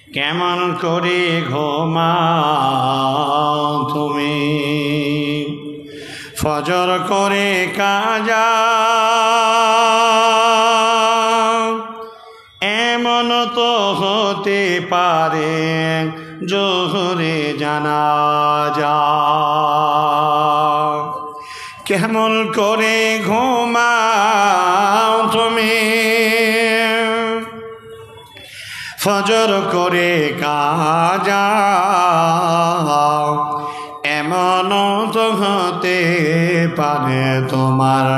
কেমন করে ঘুমাও তুমি, ফজর করে কাজা, এমন তো হতে পারে জোহরে জানাজা। কেমন করে ঘুমাও তুমি, ফজর করে কাজা, এমন তো হতে পারে তোমার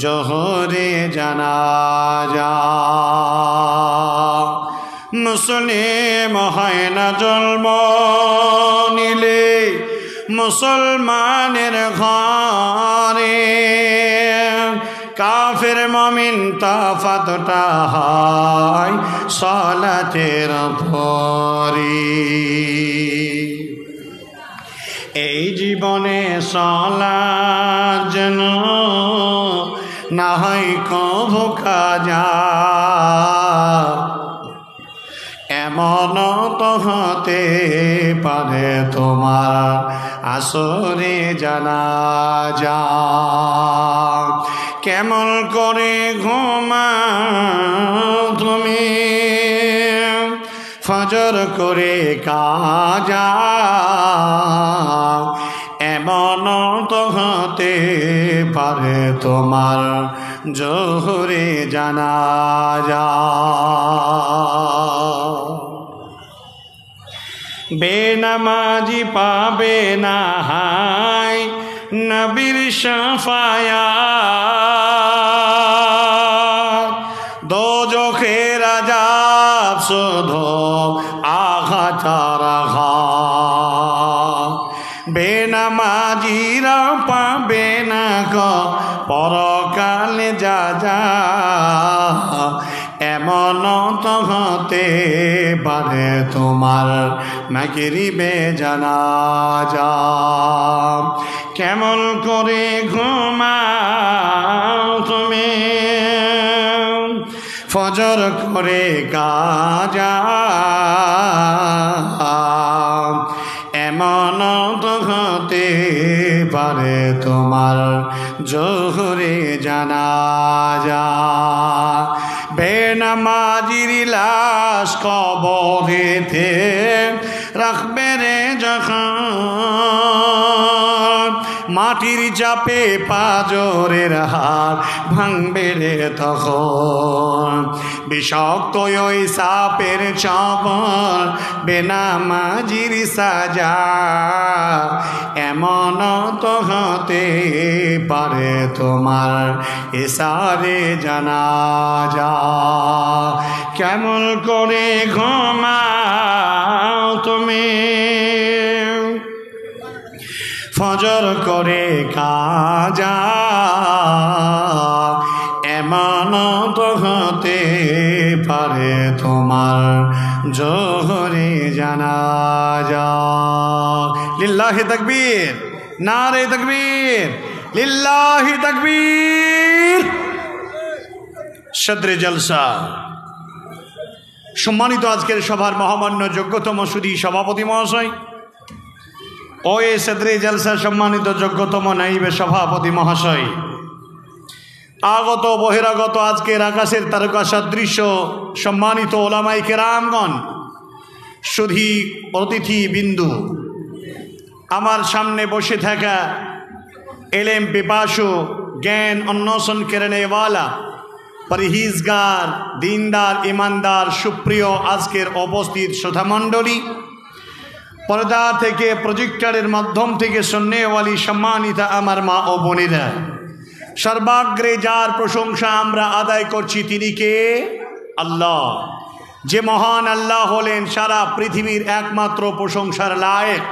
জোহরে জানাজা। মুসলিম হয় না জন্ম নিলে মুসলমানের ঘরে, কাফের মুমিন তফাতটা হয় সালাতের পরে। এই জীবনে সালাত যেন না হয় কভু কাজা, এমন তো হতে পারে তোমার আসরে জানাজা। কেমন করে ঘুমাও তুমি, ফজর করে কাজা, এমন তো হতে পারে তোমার জোহরে জানাজা। বেনামাজি পাবে না হায় নবীর শাফায়াত, দোজখের আযাব শুধু আঘাত আঘাত। বেনামাজিরা পাবে না গো পরকালে যাজা, এমন তো হতে পারে তোমার মাগরিবে জানাজা। কেমন করে ঘুমাও তুমি, ফজর করে কাজা, এমন তো হতে পারে তোমার জোহরে জানাজা। বেনামাজির লাশ কবরেতে রাখবে রে যখন, মাটির চাপে পাজরের হাড় ভাঙবে রে তখন। বিষাক্ত ওই সাপের চাপর বেনামাজির সাজা, এমন তো হতে পারে তোমার ইসারে জানাজা। কেমন করে ঘুমাও তুমি, ফজর করে কাজা, এমন তো হতে পারে তোমার জোহরে জানাজা। লিল্লাহি তাকবীর, নারে তাকবীর, লিল্লাহি তাকবীর। সদরে জলসা সম্মানিত আজকের সভার মহামান্য যোগ্যতম সুধী সভাপতি মহাশয়, ওয়ে সদরে জলসা সম্মানিত যোগ্যতম নাইবে সভাপতি মহাশয়, আগত বহিরাগত আজকের আকাশের তারকা সদৃশ্য সম্মানিত ওলামায়ে কেরামগণ, সুধী অতিথি বিন্দু, আমার সামনে বসে থাকা এলেম পিপাসু, জ্ঞান অন্বেষণ করেনেওয়ালা, পরহেজগার, দিনদার, ইমানদার, সুপ্রিয় আজকের উপস্থিত শ্রোতামণ্ডলী, পর্দা থেকে প্রজেক্টরের মাধ্যম থেকে শুননেওয়ালি সম্মানিতা আমার মা ও বোনেরা, সর্বাগ্রে যার প্রশংসা আমরা আদায় করছি তিনি কে? আল্লাহ। যে মহান আল্লাহ হলেন সারা পৃথিবীর একমাত্র প্রশংসার লায়েক।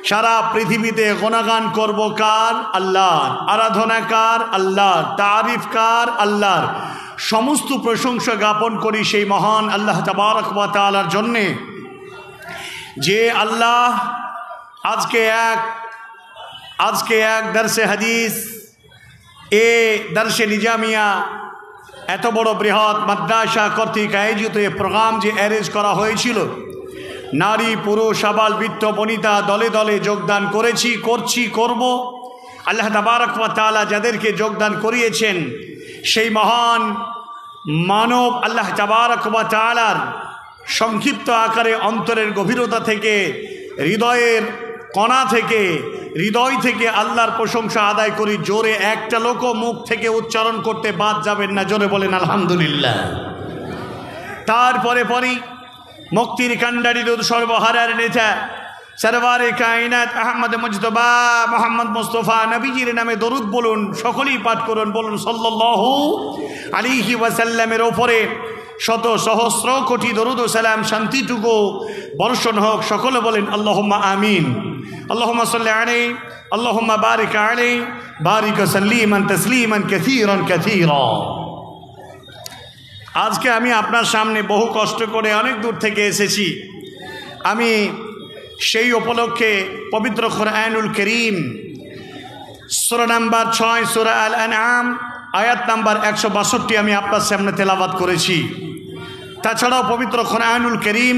সারা পৃথিবীতে গুণগান করব কার? আল্লাহর। আরাধনা কার? আল্লাহর। তারিফ কার? আল্লাহর। সমস্ত প্রশংসা জ্ঞাপন করি সেই মহান আল্লাহ তাবারক ওয়া তাআলার জন্যে, যে আল্লাহ আজকে এক দরসে হাদিস, এ দরসে নিজামিয়া, এত বড় বৃহৎ মাদ্রাসা কর্তৃক আয়োজিত এ প্রোগ্রাম যে অ্যারেঞ্জ করা হয়েছিল, নারী পুরুষ আবাল বৃদ্ধ বনিতা দলে দলে যোগদান করেছি, করছি, করব। আল্লাহ তাবারক ওয়া তাআলা যাদেরকে যোগদান করিয়েছেন সেই মহান মানব আল্লাহ তাবারক ওয়া তাআলার সংক্ষিপ্ত আকারে অন্তরের গভীরতা থেকে, হৃদয়ের কণা থেকে, হৃদয় থেকে আল্লাহর প্রশংসা আদায় করি। জোরে একটা লোকও মুখ থেকে উচ্চারণ করতে বাদ যাবেন না, জোরে বলেন আলহামদুলিল্লাহ। তারপরে পরই মুক্তির কান্ডারি দুধ সর্বহারার নেতা সরওয়ারে কায়নাত আহমদ মুজতবা মোহাম্মদ মুস্তফা নবীজির নামে দরুদ বলুন, সকলেই পাঠ করুন, বলুন সাল্লাল্লাহু আলাইহি ওয়াসাল্লামের ওপরে শত সহস্র কোটি দরুদ ও সালাম শান্তিটুকু বর্ষণ হোক। সকলে বলেন আল্লাহুম্মা আমিন। আল্লাহুম্মা সাল্লি আলাইহি আল্লাহুম্মা বারিক আলাইহি বারিক সাল্লিমান তাসলিমান কাসীরান কাসীরা। আজকে আমি আপনার সামনে বহু কষ্ট করে অনেক দূর থেকে এসেছি। আমি সেই উপলক্ষে পবিত্র কোরআনুল কারীম সূরা নাম্বার 6 সূরা আল আনআম আয়াত নাম্বার 162 আমি আপনার সামনে তেলাওয়াত করেছি। তাছাড়াও পবিত্র কোরআনুল কারীম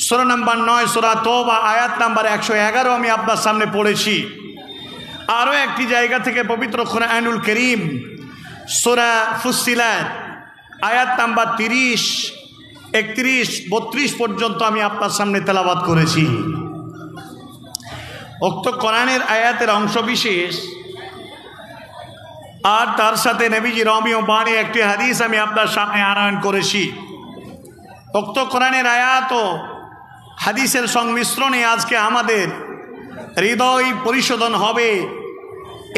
সূরা নাম্বার 9 সূরা তওবা আয়াত নাম্বার 111 আমি আপনার সামনে পড়েছি। আরও একটি জায়গা থেকে পবিত্র কোরআনুল কারীম সূরা ফুসসিলাত আয়াত নাম্বার 30, 31, 32 পর্যন্ত আমি আপনার সামনে তেলাওয়াত করেছি। উক্ত কোরআনের আয়াতের অংশবিশেষ আর তার সাথে নবীজি রমিও বাণী একটি হাদিস আমি আপনার সামনে আনয়ন করেছি। উক্ত কোরআনের আয়াত ও হাদিসের সংমিশ্রণে আজকে আমাদের হৃদয় পরিশোধন হবে,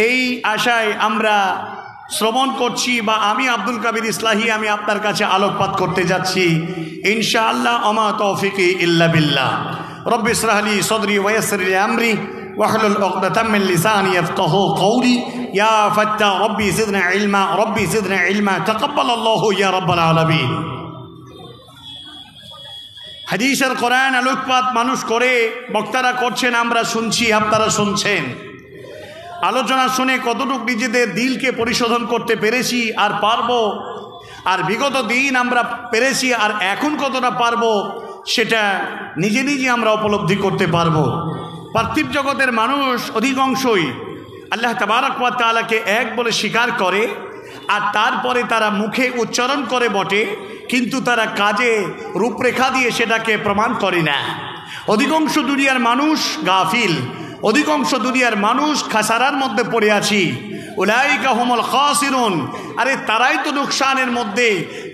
এই আশায় আমরা শ্রবণ করছি, বা আমি আব্দুল কাবির ইসলাহি আমি আপনার কাছে আলোকপাত করতে যাচ্ছি ইনশাআল্লাহ। ওমা তৌফিকি ইল্লা বিল্লাহ। রব্বি ইশরাহ লি সদরি ওয়া ইয়াসসির লি আমরি ওয়াহলুল উকদাতাম মিন লিসানি ইয়াফকাহু কওলি ইয়া ফাত্তা রব্বি জিদনি ইলমা রব্বি জিদনি ইলমা তাকাব্বালাল্লাহু ইয়া রাব্বাল আলামিন। হাদিসের কোরআন আলোকপাত মানুষ করে, বক্তারা করছেন, আমরা শুনছি, আপনারা শুনছেন। আলোচনা শুনে কতটুকু নিজেদের দিলকে পরিশোধন করতে পেরেছি আর পারবো, আর বিগত দিন আমরা পেরেছি আর এখন কতটা পারবো, সেটা নিজে নিজে আমরা উপলব্ধি করতে পারবো। পার্থিব জগতের মানুষ অধিকাংশই আল্লাহ তাবারক ওয়া তাআলাকে এক বলে স্বীকার করে, আর তারপরে তারা মুখে উচ্চারণ করে বটে, কিন্তু তারা কাজে রূপরেখা দিয়ে সেটাকে প্রমাণ করে না। অধিকাংশ দুনিয়ার মানুষ গাফিল, অধিকাংশ দুনিয়ার মানুষ খাসারার মধ্যে পড়ে আছি। উলাইকা হুমুল খাসিরুন, আরে তারাই তো নুকসানের মধ্যে,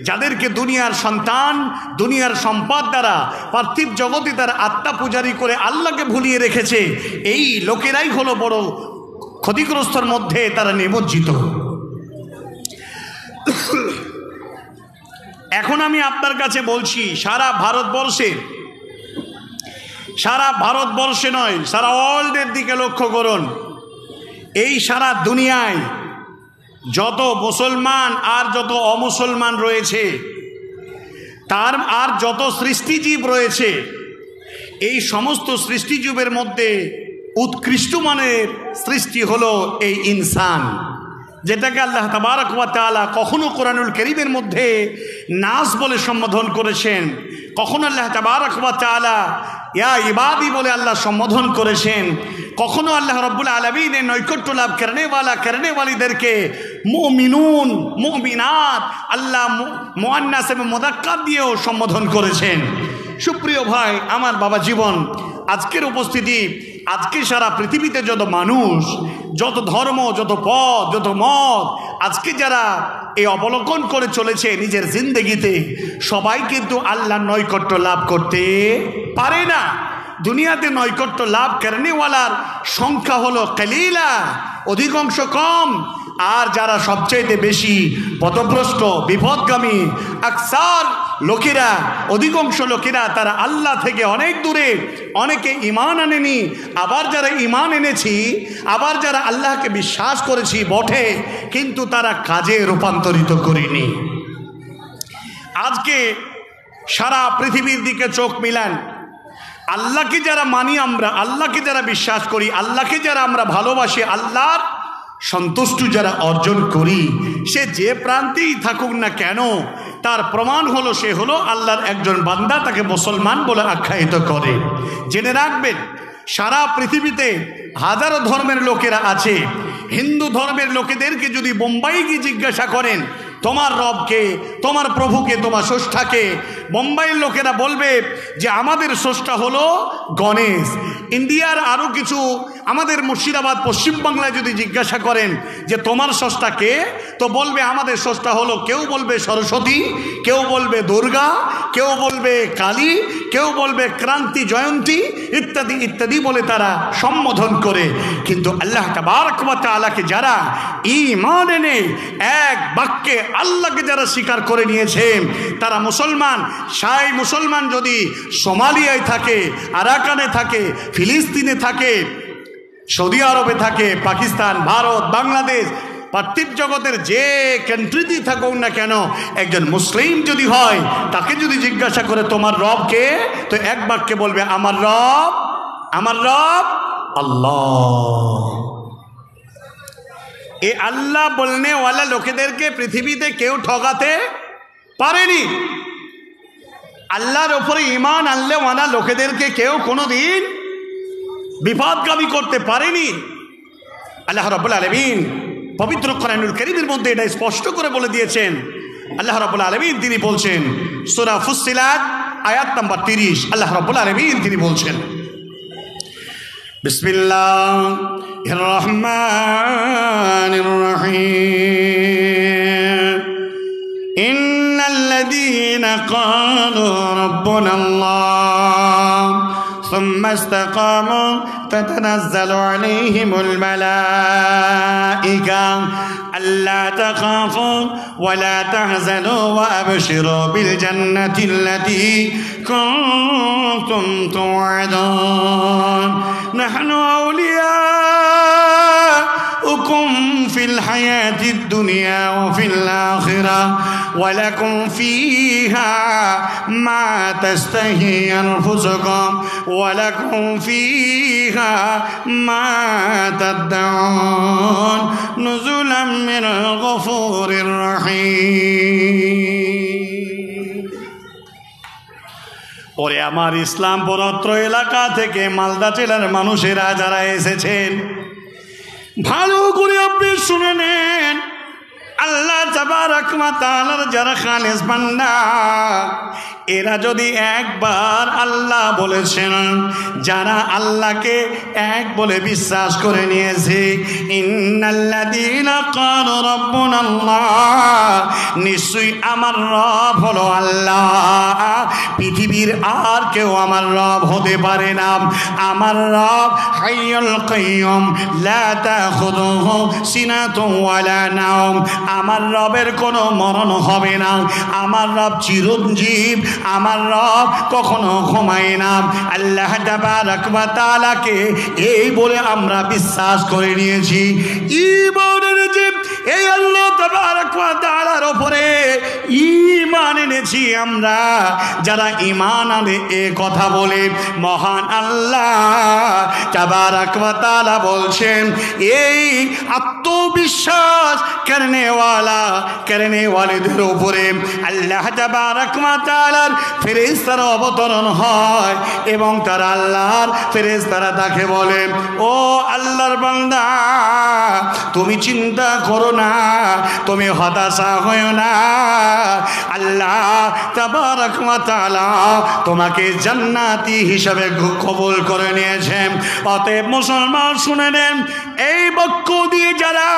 যাদেরকে দুনিয়ার সন্তান, দুনিয়ার সম্পদ দ্বারা পার্থিব জগতে তারা আত্মা পূজারি করে আল্লাহকে ভুলিয়ে রেখেছে। এই লোকেরাই হলো বড় ক্ষতিগ্রস্তর মধ্যে তারা নিমজ্জিত। এখন আমি আপনার কাছে বলছি, সারা ভারতবর্ষে নয়, সারা ওয়ার্ল্ডের দিকে লক্ষ্য করুন। এই সারা দুনিয়ায় যত মুসলমান আর যত অমুসলমান রয়েছে, তার আর যত সৃষ্টিজীব রয়েছে, এই সমস্ত সৃষ্টিজীবের মধ্যে উৎকৃষ্ট মানের সৃষ্টি হলো এই ইনসান, যেটাকে আল্লাহ তাবারক ওয়া তাআলা কখনো কোরআনুল কারীমের মধ্যে নাস বলে সম্বোধন করেছেন, কখনো আল্লাহ তাবারক ওয়া তাআলা ইয়া ইবাদি বলে আল্লাহ সম্বোধন করেছেন, কখনো আল্লাহ রব্বুল আলামিনের নৈকট্য লাভ করনেওয়ালিদেরকে মুমিনুন, মুমিনাত, আল্লাহ মুআন্নাস এবং মুযাক্কার দিয়েও সম্বোধন করেছেন। সুপ্রিয় ভাই আমার, বাবা জীবন, আজকের উপস্থিতি, আজকে সারা পৃথিবীতে যত মানুষ, যত ধর্ম, যত পথ, যত মত, আজকে যারা এই অবলোকন করে চলেছে নিজের জিন্দেগিতে, সবাই কিন্তু আল্লাহর নৈকট্য লাভ করতে পারে না। দুনিয়াতে নৈকট্য লাভ করনেওয়ালার সংখ্যা হলো কালিলা, অধিকাংশ কম। আর যারা সবচেয়ে বেশি পথভ্রষ্ট, বিপদগামী, আকসার লোকেরা, অধিকাংশ লোকেরা, তারা আল্লাহ থেকে অনেক দূরে। অনেকে ঈমান আনেনি, আবার যারা ঈমান এনেছি, আবার যারা আল্লাহকে বিশ্বাস করেছি বটে, কিন্তু তারা কাজে রূপান্তরিত করিনি। আজকে সারা পৃথিবীর দিকে চোখ মিলান, আল্লাহকে যারা মানি আমরা, আল্লাহকে যারা বিশ্বাস করি, আল্লাহকে যারা আমরা ভালোবাসি, আল্লাহর সন্তুষ্ট যারা অর্জন করি, সে যে প্রান্তেই থাকুক না কেন, তার প্রমাণ হলো সে হলো আল্লাহর একজন বান্দা, তাকে মুসলমান বলে আখ্যায়িত করে। জেনে রাখবেন, সারা পৃথিবীতে হাজারো ধর্মের লোকেরা আছে। হিন্দু ধর্মের লোকেদেরকে যদি বোম্বাই গিয়ে জিজ্ঞাসা করেন তোমার রবকে, তোমার প্রভুকে, তোমার স্রষ্টাকে, বোম্বাইয়ের লোকেরা বলবে যে আমাদের স্রষ্টা হলো গণেশ। ইন্ডিয়ার আরও কিছু, আমাদের মুর্শিদাবাদ পশ্চিমবাংলায় যদি জিজ্ঞাসা করেন যে তোমার স্রষ্টা কে, তো বলবে আমাদের স্রষ্টা হলো, কেউ বলবে সরস্বতী, কেউ বলবে দুর্গা, কেউ বলবে কালী, কেউ বলবে ক্রান্তি জয়ন্তী ইত্যাদি ইত্যাদি বলে তারা সম্বোধন করে। কিন্তু আল্লাহ তাবারক ওয়া তাআলাকে যারা ঈমান এনে এক বাক্যে আল্লাহকে যারা স্বীকার করে নিয়েছেন তারা মুসলমান। সেই মুসলমান যদি সোমালিয়ায় থাকে, আরাকানে থাকে, ফিলিস্তিনে থাকে, সৌদি আরবে থাকে, পাকিস্তান, ভারত, বাংলাদেশ, পার্থিব জগতের যে কান্ট্রিতেই থাকুক না কেন, একজন মুসলিম যদি হয়, তাকে যদি জিজ্ঞাসা করে তোমার রব কে, তো এক বাক্যে বলবে আমার রব, আমার রব আল্লাহ। এ আল্লাহ বলনে ওয়ালা লোকেদেরকে পৃথিবীতে কেউ ঠকাতে পারেনি। আল্লাহর ওপরে ঈমান আনলে ওয়ালা লোকেদেরকে কেউ কোনোদিন বিপদগামী করতে পারেনি। আল্লাহ রাব্বুল আলামিন পবিত্র কোরআনুল কারীমের মধ্যে এটা স্পষ্ট করে বলে দিয়েছেন। আল্লাহ রাব্বুল আলামিন তিনি বলছেন, সূরা ফুসসিলাত আয়াত নাম্বার 30, আল্লাহ রাব্বুল আলামিন তিনি বলছেন, বিসমিল্লাহির রহমানির রহিম, ইন্নাল্লাযীনা ক্বালু রাব্বুনাল্লাহ সুম্মা ইসতাকামু তাতানাজ্জালু আলাইহিমুল মালাঈকা আল্লা তাখাফু ওয়া লা তাহজানু ওয়া আবশিরু বিল জান্নাতিল্লাতী কুনতুম তু'আদুন নাহনু আউলিয়াউকুম ফিল হায়াতিদ দুনিয়া ওয়া ফিল আখিরাহ ওয়া লাকুম ফীহা মা তাস্তাহি আনফুসুকুম ওয়া লাকুম ফীহা মা তাদউন নুজুলাম মিনাল গফুরির রহিম। ওরে আমার ইসলাম পরত্র এলাকা থেকে মালদা জেলার মানুষেরা যারা এসেছেন, ভালো করে আপনি শুনে নেন। আল্লাহ তাবারক ওয়া তাআলার যারা খালেস বান্দা, এরা যদি একবার আল্লাহ বলেছেন, যারা আল্লাহকে এক বলে বিশ্বাস করে নিয়েছে, ইন্নাল্লাযীনা ক্বালু রাব্বুনাল্লাহ, নিশ্চয়ই আমার রব হলো আল্লাহ, পৃথিবীর আর কেউ আমার রব হতে পারে না। আমার রব হাইয়ুল কাইয়ুম লা তাখুযুহু সিনাতুন ওয়ালা নাওম, আমার রবের কোনো মরণ হবে না। আমার রব চিরঞ্জীব, আমার রব কখনো ঘুমায় না। আল্লাহ তাবারক ওয়া তাআলাকে এই বলে আমরা বিশ্বাস করে নিয়েছি। ঈমান এনেছি এই আল্লাহ তাবারক ওয়া তাআলার উপরে, ঈমান এনেছি আমরা। যারা ঈমান আনে এ কথা বলে, মহান আল্লাহ তাবারক ওয়া তাআলা বলছেন, এই আত্মবিশ্বাস করনে ওয়ালিদের উপরে আল্লাহ তাবারক ওয়া তাআলার ফেরেশতারা অবতরণ হয় এবং তারা আল্লাহর ফেরেশতারা তাকে বলে, ও আল্লাহর বান্দা, তুমি চিন্তা করো না, তুমি হতাশা হয়ো না, আল্লাহ তাবারক ওয়া তাআলা তোমাকে জান্নাতি হিসাবে কবুল করে নিয়েছেন। অতএব মুসলমান শুনে নেন, এই বাক্য দিয়ে যারা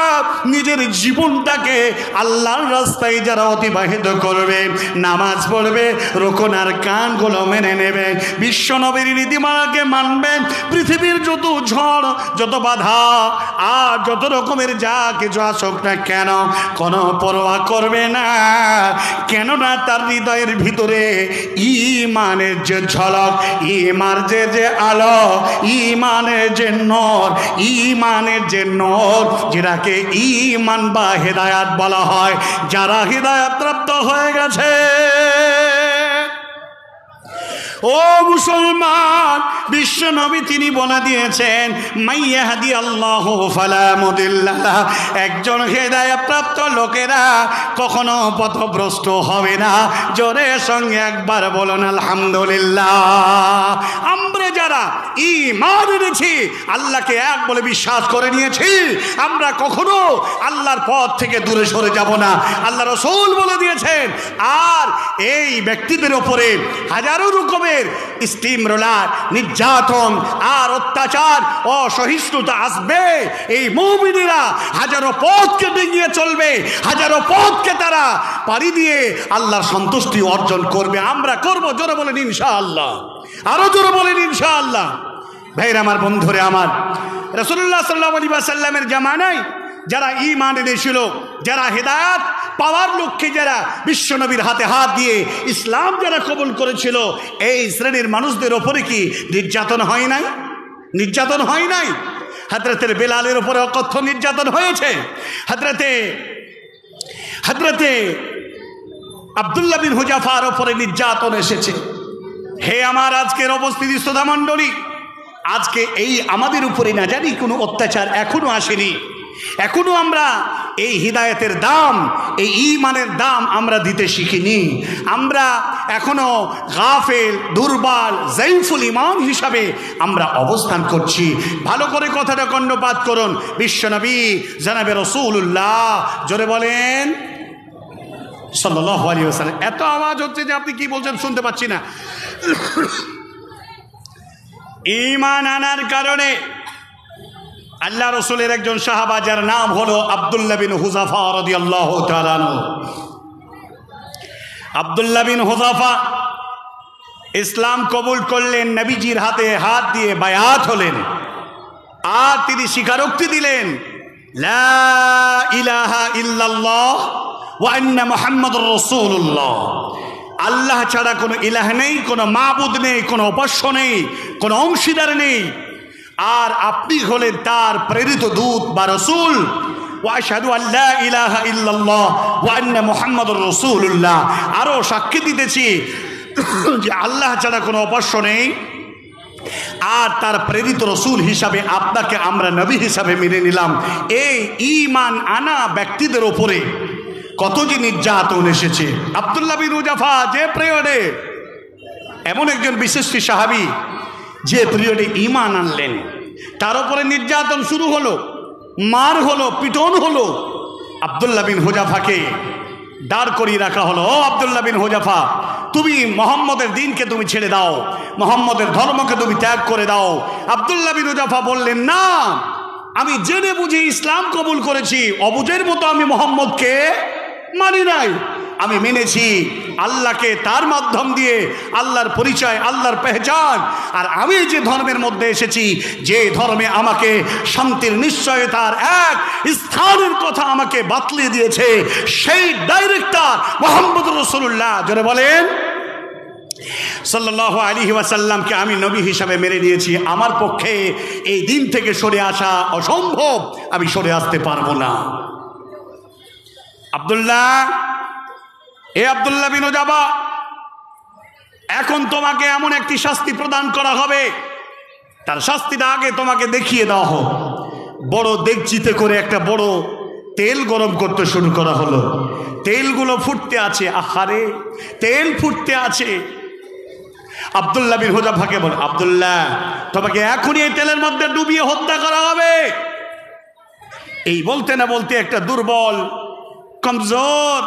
নিজের জীবনটাকে আল্লাহর রাস্তায় যারা অতিবাহিত করবে, নামাজ পড়বে, রুকুন আর কানগুলো মেনে নেবে, বিশ্বনবীর নীতিমালাকে মানবে, পৃথিবীর যত ঝড়, যত বাধা আর যত রকমের যা কিছু আসুক না কেন, কোনো পরোয়া করবে না। কেননা তার হৃদয়ের ভিতরে ঈমানের যে ঝলক, ঈমানের যে আলো, ঈমানের যে নূর, ঈমানের যে নূর, যেটাকে ঈমান বা হেদায়াত বলা হয়, যারা হেদায়াত প্রাপ্ত হয়ে গেছে ও মুসলমান, বিশ্ব নবী তিনি বলে দিয়েছেন, মাইয়াহদি আল্লাহ ফালা মুদিল্লা লাহু, একজন হেদায়েত প্রাপ্ত লোকেরা কখনো পথভ্রষ্ট হবে না। জোরে সঙ্গে একবার বলুন আলহামদুলিল্লাহ। আমরা যারা ঈমান এনেছি, আল্লাহকে এক বলে বিশ্বাস করে নিয়েছি, আমরা কখনো আল্লাহর পথ থেকে দূরে সরে যাব না। আল্লাহ রাসূল বলে দিয়েছেন, আর এই ব্যক্তিদের উপরে হাজারো রকমের স্টিম রোলার, নির্যাতন আর অত্যাচার, অসহিষ্ণুতা আসবে। এই মুমিনেরা হাজারো পথকে ডিঙিয়ে চলবে, হাজারো পথকে তারা পাড়ি দিয়ে আল্লাহর সন্তুষ্টি অর্জন করবে। আমরা করব, জোরে বলেন ইনশাআল্লাহ, আরো জোরে বলেন ইনশাআল্লাহ। ভাইরা আমার, বন্ধুরে আমার, রাসূলুল্লাহ সাল্লাল্লাহু আলাইহি ওয়াসাল্লামের জামানায় যারা ঈমান এনেছিল, যারা হেদায়েত পাওয়ার লক্ষ্যে যারা বিশ্বনবীর হাতে হাত দিয়ে ইসলাম যারা কবুল করেছিল, এই শ্রেণীর মানুষদের ওপরে কি নির্যাতন হয় নাই? নির্যাতন হয় নাই? হযরতের বেলালের উপরে অকথ্য নির্যাতন হয়েছে। হযরতে আব্দুল্লাহ বিন হুযাফার উপরে নির্যাতন এসেছে। হে আমার আজকের উপস্থিতি শ্রোতা মণ্ডলী, আজকে এই আমাদের উপরে না জানি কোনো অত্যাচার এখনো আসেনি। এখনো আমরা এই হিদায়াতের দাম, এই ঈমানের দাম আমরা দিতে শিখিনি। আমরা এখনো গাফেল, দুর্বল, যায়ীফুল ঈমান হিসাবে আমরা অবস্থান করছি। ভালো করে কথাটা কর্ণপাত করুন। বিশ্বনবী জনাবে রাসূলুল্লাহ, জোরে বলেন সাল্লাল্লাহু আলাইহি ওয়াসাল্লাম। এত আওয়াজ হচ্ছে যে আপনি কি বলছেন শুনতে পাচ্ছি না। ঈমান আনার কারণে আল্লাহ রসুলের একজন সাহাবা, যার নাম হলো আব্দুল্লাহ বিন হুযাফা রাদিয়াল্লাহু তাআলা আনহু। আব্দুল্লাহ বিন হুযাফা ইসলাম কবুল করলেন, নবীজির হাতে হাত দিয়ে বায়াত হলেন, আর তিনি স্বীকারোক্তি দিলেন, লা ইলাহা ইল্লাল্লাহ ওয়া আন্না মুহাম্মাদুর রাসূলুল্লাহ। আল্লাহ ছাড়া কোনো ইলাহ নেই, কোনো মাবুদ নেই, কোনো উপাস্য নেই, কোনো অংশীদার নেই, আর আপনি হলেন তার প্রেরিত দূত বা রাসূল। ওয়া আশহাদু আল্লা ইলাহা ইল্লাল্লাহ ওয়া আন্না মুহাম্মাদুর রাসূলুল্লাহ। আরও সাক্ষী দিতেছি যে আল্লাহ ছাড়া কোনো উপাস্য নেই, আর তার প্রেরিত রসুল হিসাবে আপনাকে আমরা নবী হিসাবে মেনে নিলাম। এই ঈমান আনা ব্যক্তিদের ওপরে কত যে নির্যাতন এসেছে। আব্দুল্লাহ বিন হুযাফা যে পিরিয়ডে, এমন একজন বিশিষ্ট সাহাবী যে পিরিয়ডে ঈমান আনলেন, তার উপরে নির্যাতন শুরু হলো, মার হলো, পিটন হলো। আব্দুল্লাহ বিন হুযাফাকে দাঁড় করিয়ে রাখা হলো। ও আব্দুল্লাহ বিন হুযাফা, তুমি মোহাম্মদের দিনকে তুমি ছেড়ে দাও, মোহাম্মদের ধর্মকে তুমি ত্যাগ করে দাও। আব্দুল্লাহ বিন হুযাফা বললেন, না, আমি জেনে বুঝে ইসলাম কবুল করেছি, অবুঝের মতো আমি মোহাম্মদকে মানি নাই। আমি মেনেছি আল্লাহকে, তার মাধ্যম দিয়ে আল্লাহর পরিচয়, আল্লাহর পেহচান। আর আমি যে ধর্মের মধ্যে এসেছি, যে ধর্মে আমাকে শান্তির নিশ্চয়তার এক স্থানের কথা আমাকে বাতলিয়ে দিয়েছে, সেই ডাইরেক্টর মুহাম্মদুর রাসূলুল্লাহ, জোরে বলেন সাল্লাল্লাহু আলাইহি ওয়াসাল্লামকে আমি নবী হিসাবে মেনে নিয়েছি। আমার পক্ষে এই দিন থেকে সরে আসা অসম্ভব, আমি সরে আসতে পারবো না। আব্দুল্লাহ, এ আব্দুল্লাহ বিন হুযাফা, এখন তোমাকে এমন একটি শাস্তি প্রদান করা হবে, তার শাস্তিটা আগে তোমাকে দেখিয়ে দেওয়া হোক। বড় ডেকচিতে করে একটা বড় তেল গরম করতে শুরু করা হলো। তেলগুলো ফুটতে আছে, আহারে তেল ফুটতে আছে। আব্দুল্লাহ বিন হুযাফাকে বলে, আব্দুল্লাহ, তোমাকে এখনই এই তেলের মধ্যে ডুবিয়ে হত্যা করা হবে। এই বলতে না বলতে একটা দুর্বল, কমজোর,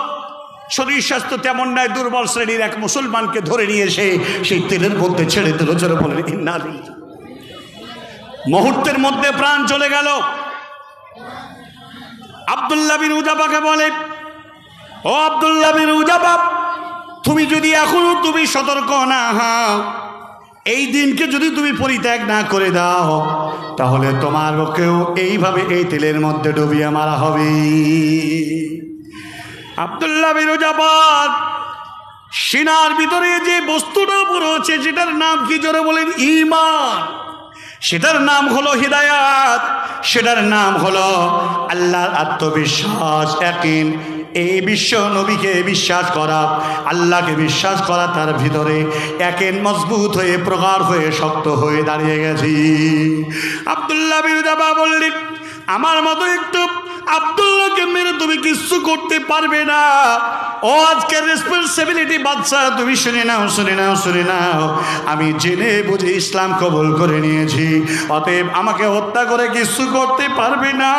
শরীর স্বাস্থ্য তেমন নয়, দুর্বল শ্রেণীর এক মুসলমানকে ধরে নিয়ে এসে সেই তেলের মধ্যে ছেড়ে দিল। জোরে বলেন ইন্না লিল্লাহি। মুহূর্তের মধ্যে প্রাণ চলে গেল। আব্দুল্লাহ বিন হুযাফাকে বলে, ও আব্দুল্লাহ বিন হুযাফা, তুমি যদি এখনো তুমি সতর্ক না হও, এই দিনকে যদি তুমি পরিত্যাগ না করে দাও, তাহলে তোমারকেও এইভাবে এই তেলের মধ্যে ডুবিয়ে মারা হবে। আব্দুল্লাহ বিন হুযাফা সিনার ভিতরে যে বস্তুটা পড়েছে, সেটার নাম কি? জোরে বলেন ঈমান। সেটার নাম হলো হিদায়াত, সেটার নাম হলো আল্লাহর আত্মবিশ্বাস, ইয়াকিন। এই বিশ্ব নবীকে বিশ্বাস করা, আল্লাহকে বিশ্বাস করা, তার ভিতরে একের মজবুত হয়ে প্রগাঢ় হয়ে শক্ত হয়ে দাঁড়িয়ে গেছি। আব্দুল্লাহ বিন জাবা বললেন, আমার মতো একটু আব্দুল্লাহকে মেরে তুমি কিচ্ছু করতে পারবে না। ও আজকের রেসপন্সিবিলিটি বাচ্চা, তুমি শুনে নাও, শুনে নাও, শুনে নাও। আমি জেনে বুঝে ইসলাম কবুল করে নিয়েছি, অতএব আমাকে হত্যা করে কিচ্ছু করতে পারবে না।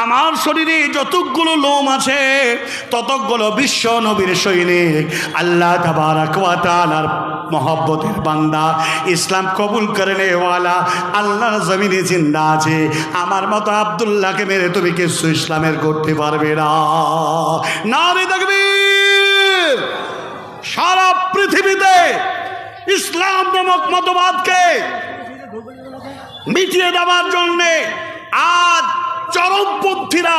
আমার শরীরে যতগুলো লোম আছে ততগুলো বিশ্ব নবীর সৈনিক, আল্লাহ তাবারাক ওয়া তাআলার মহব্বতের বান্দা, ইসলাম কবুল করে নেওয়ালা আল্লাহর জমিনে জিন্দা আছে। আমার মতো আব্দুল্লাহকে মেরে তুমি কিছু ইসলামের করতে পারবে না। নারে তাকবীর! সারা পৃথিবীতে ইসলাম নামক মতবাদকে মিটিয়ে দেওয়ার জন্যে আজ চরমপন্থীরা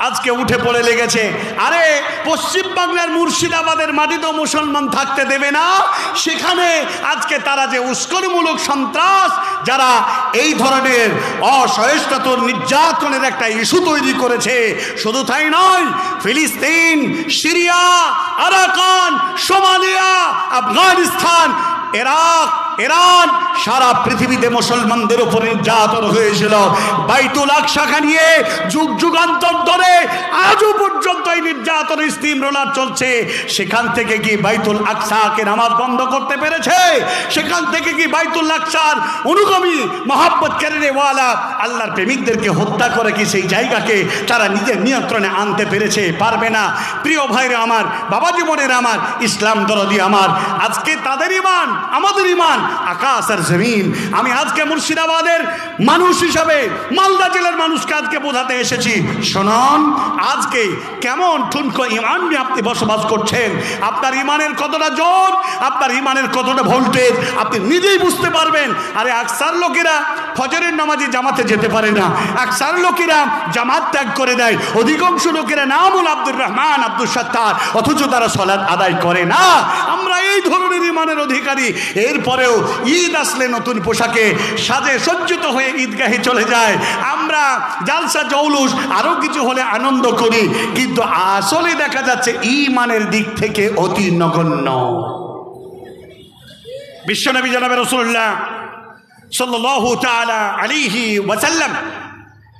আজকে উঠে পড়ে লেগেছে। আরে পশ্চিমবাংলার মুর্শিদাবাদের মাটিতেও মুসলমান থাকতে দেবে না, সেখানে আজকে তারা যে উস্কানিমূলক সন্ত্রাস, যারা এই ধরনের অসহিষ্ণুতা নির্যাতনের একটা ইস্যু তৈরি করেছে, শুধু তাই নয়, ফিলিস্তিন, Syria, Arakan, Somalia, Afghanistan, Iraq, Iran, সারা পৃথিবীতে মুসলমানদের উপর নির্যাতন হয়েছিল। বাইতুল আকসাকে নিয়ে যুগ যুগান্তর ধরে আজও পর্যন্ত এই নির্যাতন স্টিম রোলার চলছে। সেখান থেকে কি বাইতুল আকসাকে নামাজ বন্ধ করতে পেরেছে? সেখান থেকে কি বাইতুল আকসার অনুগামী মহাব্বত কেরেওয়ালা আল্লাহর প্রেমিকদেরকে হত্যা করে কি সেই জায়গাকে তারা নিজের নিয়ন্ত্রণে আনতে পেরেছে? পারবে না। প্রিয় ভাইরা আমার, বাবা জীবনের আমার, ইসলাম দরদি আমার, আজকে তাদের ইমান আমাদের ইমান আকাশ আর জমিন। আমি আজকে মুর্শিদাবাদের মানুষ হিসাবে মালদা জেলার মানুষকে আজকে বোঝাতে এসেছি, শুনুন, আজকে কেমন ঠুনকো ইমান নিয়ে আপনি বসবাস করছেন। আপনার ইমানের কতটা জোর, আপনার ইমানের কতটা ভোল্টেজ আপনি নিজেই বুঝতে পারবেন। আরে আকসার লোকেরা ফজরের নামাজে জামাতে যেতে পারে না, আকসার লোকেরা জামাত ত্যাগ করে দেয়, অধিকাংশ লোকেরা নামুল আব্দুর রহমান, আব্দুল সত্তার, অথচ তারা সালাত আদায় করে না। আমরা এই ধরনের ইমানের অধিকারী। এরপরেও ঈদ আসলে নতুন পোশাকে সাজে সজ্জিত হয়ে ঈদগাহে চলে যায়। আমরা জালসা জৌলুস আরো কিছু হলে আনন্দ করি, কিন্তু আসলে দেখা যাচ্ছে ঈমানের দিক থেকে অতি নগণ্য। বিশ্বনবী জনাবে রাসূলুল্লাহ সাল্লাল্লাহু তাআলা আলাইহি ওয়াসাল্লাম,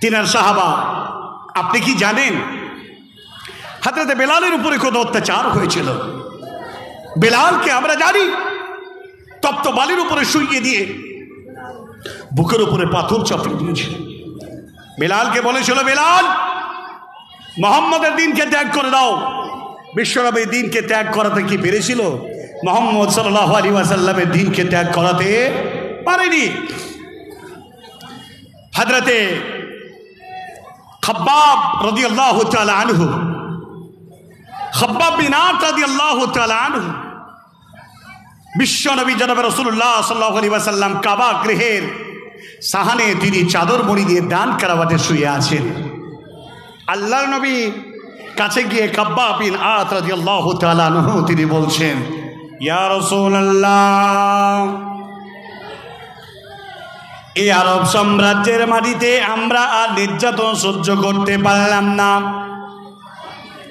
তিনার সাহাবা, আপনি কি জানেন হযরত বেলালের উপরে কত অত্যাচার হয়েছিল? বেলালকে আমরা জানি তপ্ত বালির উপরে শুইয়ে দিয়ে বুকের উপরে পাথর চাপিয়ে দিয়েছিল। বেলালকে বলেছিল, বেলাল, মুহাম্মদের দিনকে ত্যাগ করে দাও। বিশ্বনবীর দিনকে ত্যাগ করাতে কি পেরেছিল? মুহাম্মদ সাল্লাল্লাহু আলাইহি ওয়াসাল্লামের দিনকে ত্যাগ করাতে পারেনি। হযরতে খাব্বাব রাদিয়াল্লাহু তাআলা আনহু, খাব্বাব বিন আত রাদিয়াল্লাহু তাআলা আনহু, বিশ্বনবী জনাবে রাসূলুল্লাহ সাল্লাল্লাহু আলাইহি ওয়াসাল্লাম কাবা গৃহের সাহানে তিনি চাদর মুড়ি দিয়ে দান কারাবাতে শুয়ে আছেন। আল্লাহর নবী কাছে গিয়ে খাব্বাব বিন আত রাদিয়াল্লাহু তাআলা আনহু তিনি বলছেন, ইয়া রাসূলুল্লাহ, এই আরব সাম্রাজ্যের মাটিতে আমরা আর নির্যাতন সহ্য করতে পারলাম না।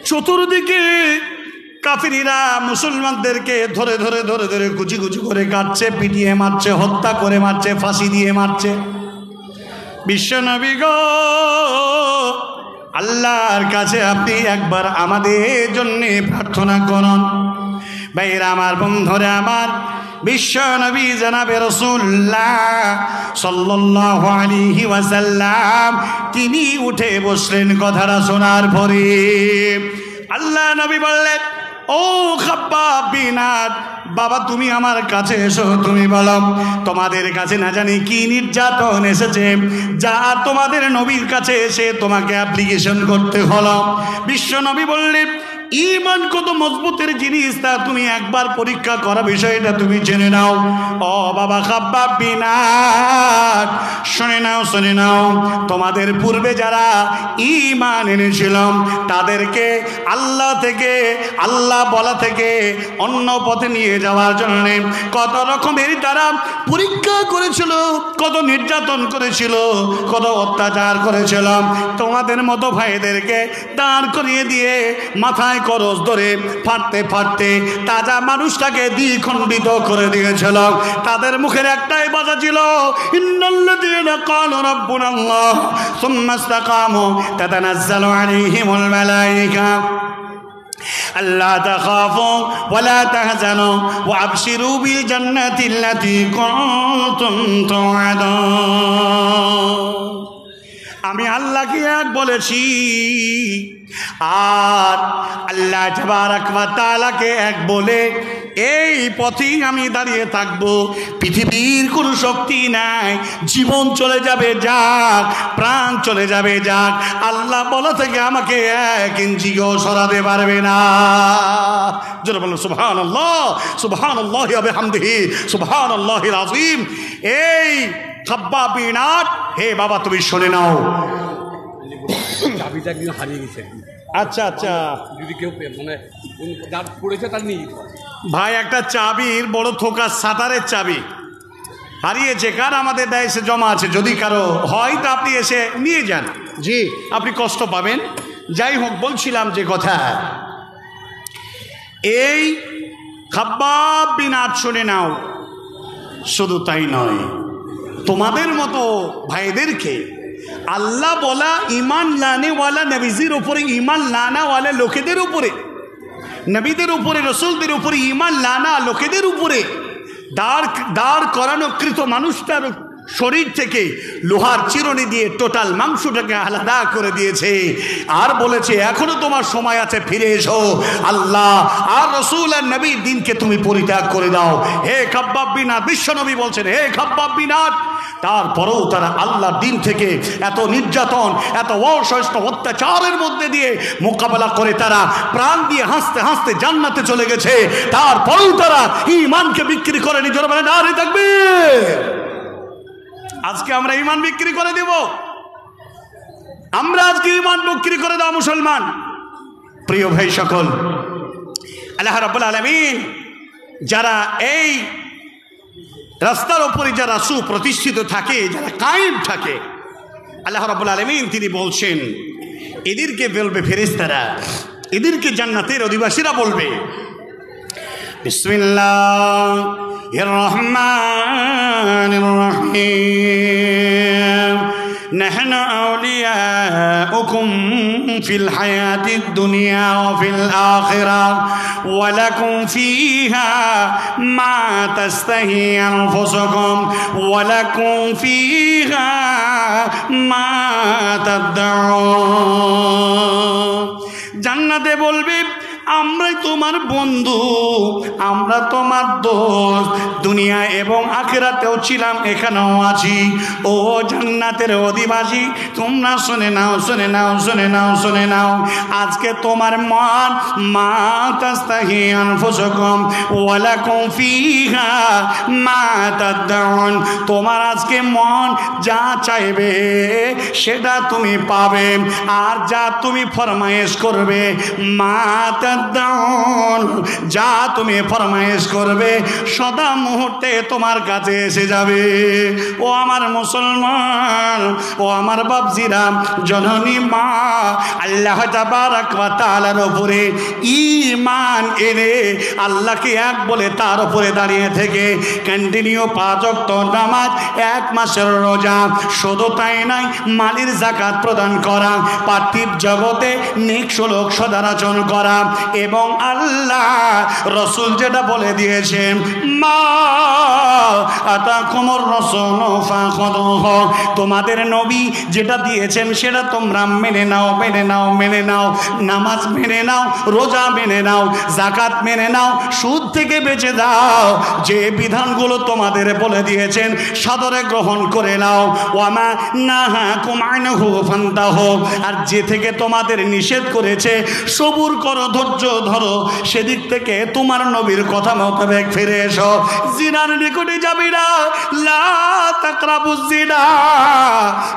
চতুর্দিকে কাফিরিরা মুসলমানদেরকে ধরে ধরে ধরে ধরে কুচি কুচি করে কাটছে, পিটিয়ে মারছে, হত্যা করে মারছে, ফাঁসি দিয়ে মারছে। বিশ্বনবী গো, আল্লাহর কাছে আপনি একবার আমাদের জন্য প্রার্থনা করুন। ভাইরা আমার, বন্ধুরা আমার, বিশ্বনবী জনাবে রাসূলুল্লাহ সাল্লাল্লাহু আলাইহি ওয়াসাল্লাম তিনি উঠে বসলেন। কথাটা শোনার পরে আল্লাহ নবী বললেন, ও খাব্বাব বিন আত, বাবা তুমি আমার কাছে এসো, তুমি বলো তোমাদের কাছে না জানি কি নির্যাতন এসেছে, যা তোমাদের নবীর কাছে এসে তোমাকে অ্যাপ্লিকেশন করতে হলো। বিশ্ব নবী বললেন, ঈমান কত মজবুতের জিনিস তা তুমি একবার পরীক্ষা করা বিষয়টা তুমি জেনে নাও। ও বাবা খাব্বাব বিন আদ, শুনে নাও, তোমাদের পূর্বে যারা ঈমান এনেছিল তাদেরকে আল্লাহ থেকে, আল্লাহ বলা থেকে অন্য পথে নিয়ে যাওয়ার জন্য কত রকমের তারা পরীক্ষা করেছিল, কত নির্যাতন করেছিল, কত অত্যাচার করেছিল। তোমাদের মতো ভাইদেরকে দাঁড় করিয়ে দিয়ে মাথায় করজ ধরে ফাটতে ফাটতে তাজা মানুষটাকে দ্বিখণ্ডিত করে দিয়েছিল। তাদের মুখের একটাই বাজা ছিল, ইন্নাল্লাযীনা ক্বালু রাব্বুনাল্লাহ সুম্মা ইসতাকামু তাতানাজ্জালু আলাইহিমুল মালায়েকা আল্লা তাখাফু ওয়া লা তাহজানু ওয়া আবশিরু বিল জান্নাতিল্লাতী কুনতুম তুআদুন। আমি আল্লাহকে এক বলেছি আর আল্লাহ তাবারাক ওয়া তাআলাকে এক বলে এই পথেই আমি দাঁড়িয়ে থাকবো। পৃথিবীর কোনো শক্তি নাই, জীবন চলে যাবে যাক, প্রাণ চলে যাবে যাক, আল্লাহ বলা থেকে আমাকে 1 ইঞ্চিও সরাতে পারবে না। জোরে বলুন সুবহানাল্লাহ, সুবহানাল্লাহি ওয়া বিহামদিহি, সুবহানাল্লাহিল আযীম। এই খাব্বাব বিন আদ, হে বাবা তুমি শুনে নাও, চাবিটা একদিন হারিয়ে গেছে। আচ্ছা আচ্ছা, যদি কেউ মানে যার পড়েছে তার নিয়ে ভাই একটা চাবির বড় থোকা সাতারের চাবি হারিয়েছে, কার আমাদের দেয় এসে জমা আছে, যদি কারো হয় তো আপনি এসে নিয়ে যান। জি, আপনি কষ্ট পাবেন। যাই হোক, বলছিলাম যে কথা, এই খাব্বাব বিন আদ শুনে নাও, শুধু তাই নয়, তোমাদের মতো ভাইদেরকে আল্লাহ বলা ইমান লানেওয়ালা নবীজির উপরে, ইমান লানাওয়ালা লোকেদের উপরে, নবীদের উপরে, রসুলদের উপরে ইমান লানা লোকেদের উপরে দাঁড় করানোকৃত মানুষটার শরীর থেকে লোহার চিরুনি দিয়ে টোটাল মাংসটাকে আলাদা করে দিয়েছে আর বলেছে এখনো তোমার সময় আছে, ফিরে এসো, আল্লাহ আর রসুল আর নবীর দিনকে তুমি পরিত্যাগ করে দাও। হে খাব্বাব বিন আদ, বিশ্বনবী বলছেন, হে খাব্বাব বিন আদ, তারপরেও তারা আল্লাহর দিন থেকে এত নির্যাতন, এত অসহিষ্ণু অত্যাচারের মধ্যে দিয়ে মোকাবেলা করে তারা প্রাণ দিয়ে হাসতে হাসতে জান্নাতে চলে গেছে। তারপরেও তারা ঈমানকে বিক্রি করে নিজের মানে নারে তাকবীর। আজকে আমরা ঈমান বিক্রি করে দেব, আমরা আজকে ঈমান বিক্রি করে দাও মুসলমান। প্রিয় ভাই সকল, আল্লাহ রাব্বুল আলামিন যারা এই রাস্তার উপরে যারা সুপ্রতিষ্ঠিত থাকে, যারা কায়েম থাকে, আল্লাহ রাব্বুল আলামিন তিনি বলছেন এদেরকে বলবে ফেরেশতারা, এদেরকে জান্নাতের অধিবাসীরা বলবে, বিসমিল্লাহির রহমানির রহিম, নাহনু আউলিয়াউকুম ফিল হায়াতিদ দুনিয়া ওয়া ফিল আখিরাহ ওয়া লাকুম ফিহা মা তাস্তাহি আনফুসুকুম ওয়া লাকুম ফিহা মা তাদউন। জান্নাতে বলবে আমরাই তোমার বন্ধু, আমরা তোমার দোস্ত, দুনিয়া এবং আখিরাতেও ছিলাম, এখানেও আছি। ও জান্নাতের অধিবাসী, তোমরা শুনে নাও, শুনে নাও, শুনে নাও, শুনে নাও, আজকে তোমার মন মা তাস্তাহি আনফুসুকুম ওয়া লাকুম ফিহা মা তাদউন, তোমার আজকে মন যা চাইবে সেটা তুমি পাবে, আর যা তুমি ফরমায়েশ করবে মা যা তুমি ফরমায়েশ করবে সদা মুহূর্তে তোমার কাছে এসে যাবে। ও আমার মুসলমান, ও আমার বাপজিরা, জননী মা, আল্লাহ তাবারাক ওয়া তাআলার উপরে ঈমান এনে আল্লাহকে এক বলে তার উপরে দাঁড়িয়ে থেকে কন্টিনিউ 5 ওয়াক্ত নামাজ, 1 মাসের রোজা, শুধু তাই নাই মালের যাকাত প্রদান করা, পার্থিব জগতে নেক শ্লোক সদাচরণ করা, এবং আল্লাহ রসুল যেটা বলে দিয়েছেন মা আতাকুমুর রাসূলু ফাখুযুহু, তোমাদের নবী যেটা দিয়েছেন সেটা তোমরা মেনে নাও, মেনে নাও, মেনে নাও। নামাজ মেনে নাও, রোজা মেনে নাও, যাকাত মেনে নাও, সুদ থেকে বেঁচে দাও। যে বিধানগুলো তোমাদের বলে দিয়েছেন সাদরে গ্রহণ করে নাও। ওয়ামা নাহাকুম আনহু ফান্তাহু, আর যে থেকে তোমাদের নিষেধ করেছে সবুর করো, ধৈর্য ধরো, সেদিক থেকে তোমার নবীর কথা মোতাবেক ফিরে এসো। জিনার নিকটে যাবে না, লা তাকরাবুজ জিনা,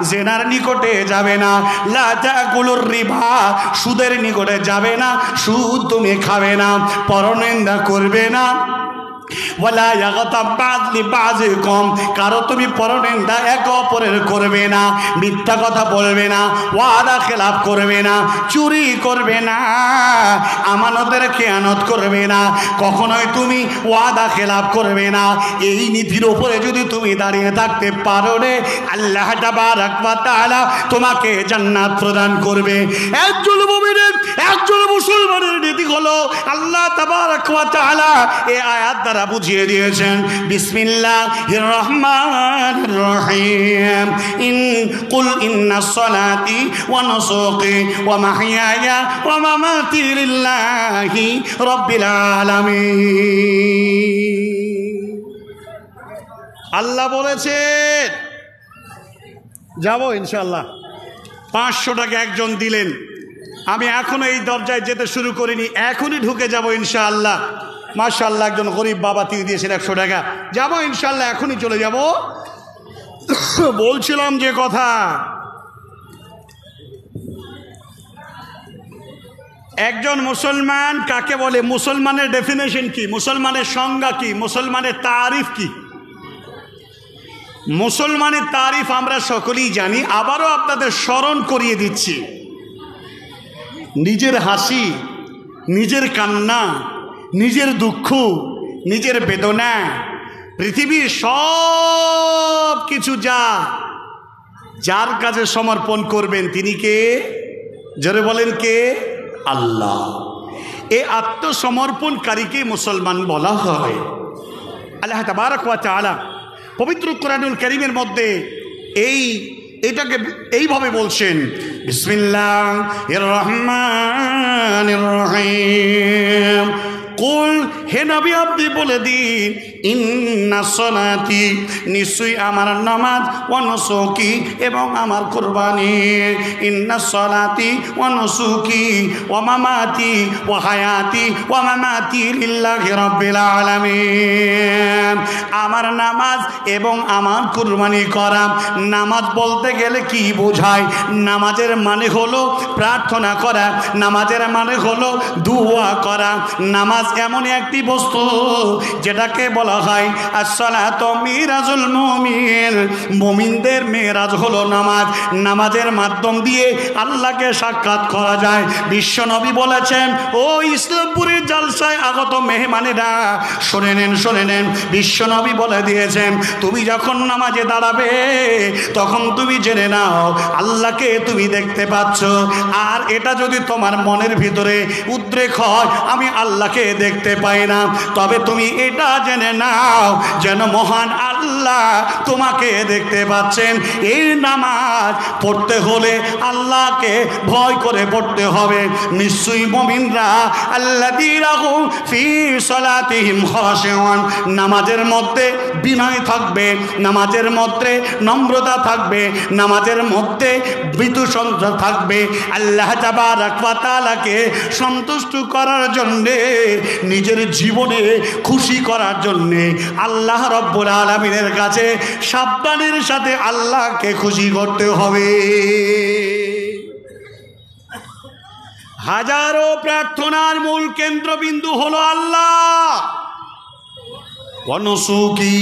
জিনার নিকটে যাবে না। লা তাকুলুর রিবা, সুদের নিকটে যাবে না, সুদ তুমি খাবে না। পরনিন্দা করবে না। ওয়ালা ইয়াগতাব বা'দ লিবা'যিকুম, কারো তুমি পরনিন্দা একে অপরের করবে না। মিথ্যা কথা বলবে না, ওয়াদা খেলাফ করবে না, চুরি করবে না, আমানতের খেয়ানত করবে না, কখনোই তুমি ওয়াদা খেলাফ করবে না। এই নীতির উপরে যদি তুমি দাঁড়িয়ে থাকতে পারো রে, আল্লাহ তাবারাক ওয়া তাআলা তোমাকে জান্নাত প্রদান করবে। একজন মুমিনের, একজন মুসলমানের নীতি হলো আল্লাহ তাবারাক ওয়া তাআলা এই আয়াত দ্বারা বুঝিয়ে দিয়েছেন। বিসমিল্লাহির রহমানির রহিম। কুল ইন্নাস সালাতি ওয়া নুসুকি ওয়া মাহইয়ায়া ওয়া মামাতি লিল্লাহি রাব্বিল আলামিন। আল্লাহ বলেছেন যাব ইনশাআল্লাহ। 500 টাকা একজন দিলেন, আমি এখনো এই দরজায় যেতে শুরু করিনি, এখনই ঢুকে যাব ইনশাআল্লাহ। মাশাআল্লাহ, একজন গরিব বাবা তিনি দিয়েছেন 100 টাকা, যাবো ইনশাআল্লাহ, এখনই চলে যাব। বলছিলাম যে কথা, একজন মুসলমান কাকে বলে, মুসলমানের ডেফিনেশন কি, মুসলমানের সংজ্ঞা কি, মুসলমানের তারিফ কি? মুসলমানের তারিফ আমরা সকলেই জানি, আবারও আপনাদের স্মরণ করিয়ে দিচ্ছি। নিজের হাসি, নিজের কান্না, নিজের দুঃখ, নিজের বেদনা, পৃথিবীর সব কিছু যার কাছে সমর্পণ করবেন তিনি কে? জোরে বলেন কে? আল্লাহ। এই আত্মসমর্পণকারীকে মুসলমান বলা হয়। আল্লাহ তাবারাক ওয়া তাআলা পবিত্র কোরআনুল কারীমের মধ্যে এটাকে এইভাবে বলছেন, বিসমিল্লাহির রহমানির রহিম। কুল, হে নবী আপনি বলে দিন, ইন্না সলাতি, নিশ্চয়ই আমার নামাজ, ওয়া নুসুকি, এবং আমার কুরবানি, ইন্না সলাতি ওয়া নুসুকি ওয়া মামাতি ওয়া হায়াতি ওয়া মামাতি লিল্লাহি রাব্বিল আলামিন। আমার নামাজ এবং আমার কুরবানি করা। নামাজ বলতে গেলে কি বোঝায়? নামাজের মানে হলো প্রার্থনা করা, নামাজের মানে হলো দুআ করা। নামাজ এমন একটি বস্তু যেটাকে বলা হয় আসসালাতু মিরাজুল মুমিন, মুমিনদের মেরাজ হলো নামাজ। নামাজের মাধ্যম দিয়ে আল্লাহকে সাক্ষাৎ করা যায়। বিশ্বনবী বলেছেন, ও ইসলামপুরের জালসায় আগত মেহমানেরা শুনে নেন, শুনে নেন। বিশ্বনবী বলে দিয়েছেন, তুমি যখন নামাজে দাঁড়াবে তখন তুমি জেনে নাও আল্লাহকে তুমি দেখতে পাচ্ছ। আর এটা যদি তোমার মনের ভিতরে উদ্রেক হয় আমি আল্লাহকে দেখতে পাই না, তবে তুমি এটা জেনে নাও যেন মহান আল্লাহ তোমাকে দেখতে পাচ্ছেন। এই নামাজ পড়তে হলে আল্লাহকে ভয় করে পড়তে হবে। নিশ্চয়ই মুমিনরা আল্লাযীনা হুম ফী সালাতিহিম খাশিউন, নামাজের মধ্যে বিনয় থাকবে, নামাজের মধ্যে নম্রতা থাকবে, নামাজের মধ্যে বিতুসন্ত্র থাকবে। আল্লাহ তাবারাক ওয়া তাআলাকে সন্তুষ্ট করার জন্যে, নিজের জীবনে খুশি করার জন্যে আল্লাহ রব্বুল আলামিনের কাছে সাবধানের সাথে আল্লাহকে খুশি করতে হবে। হাজারো প্রার্থনার মূল কেন্দ্রবিন্দু হলো আল্লাহ। ওয়া নুসুকি,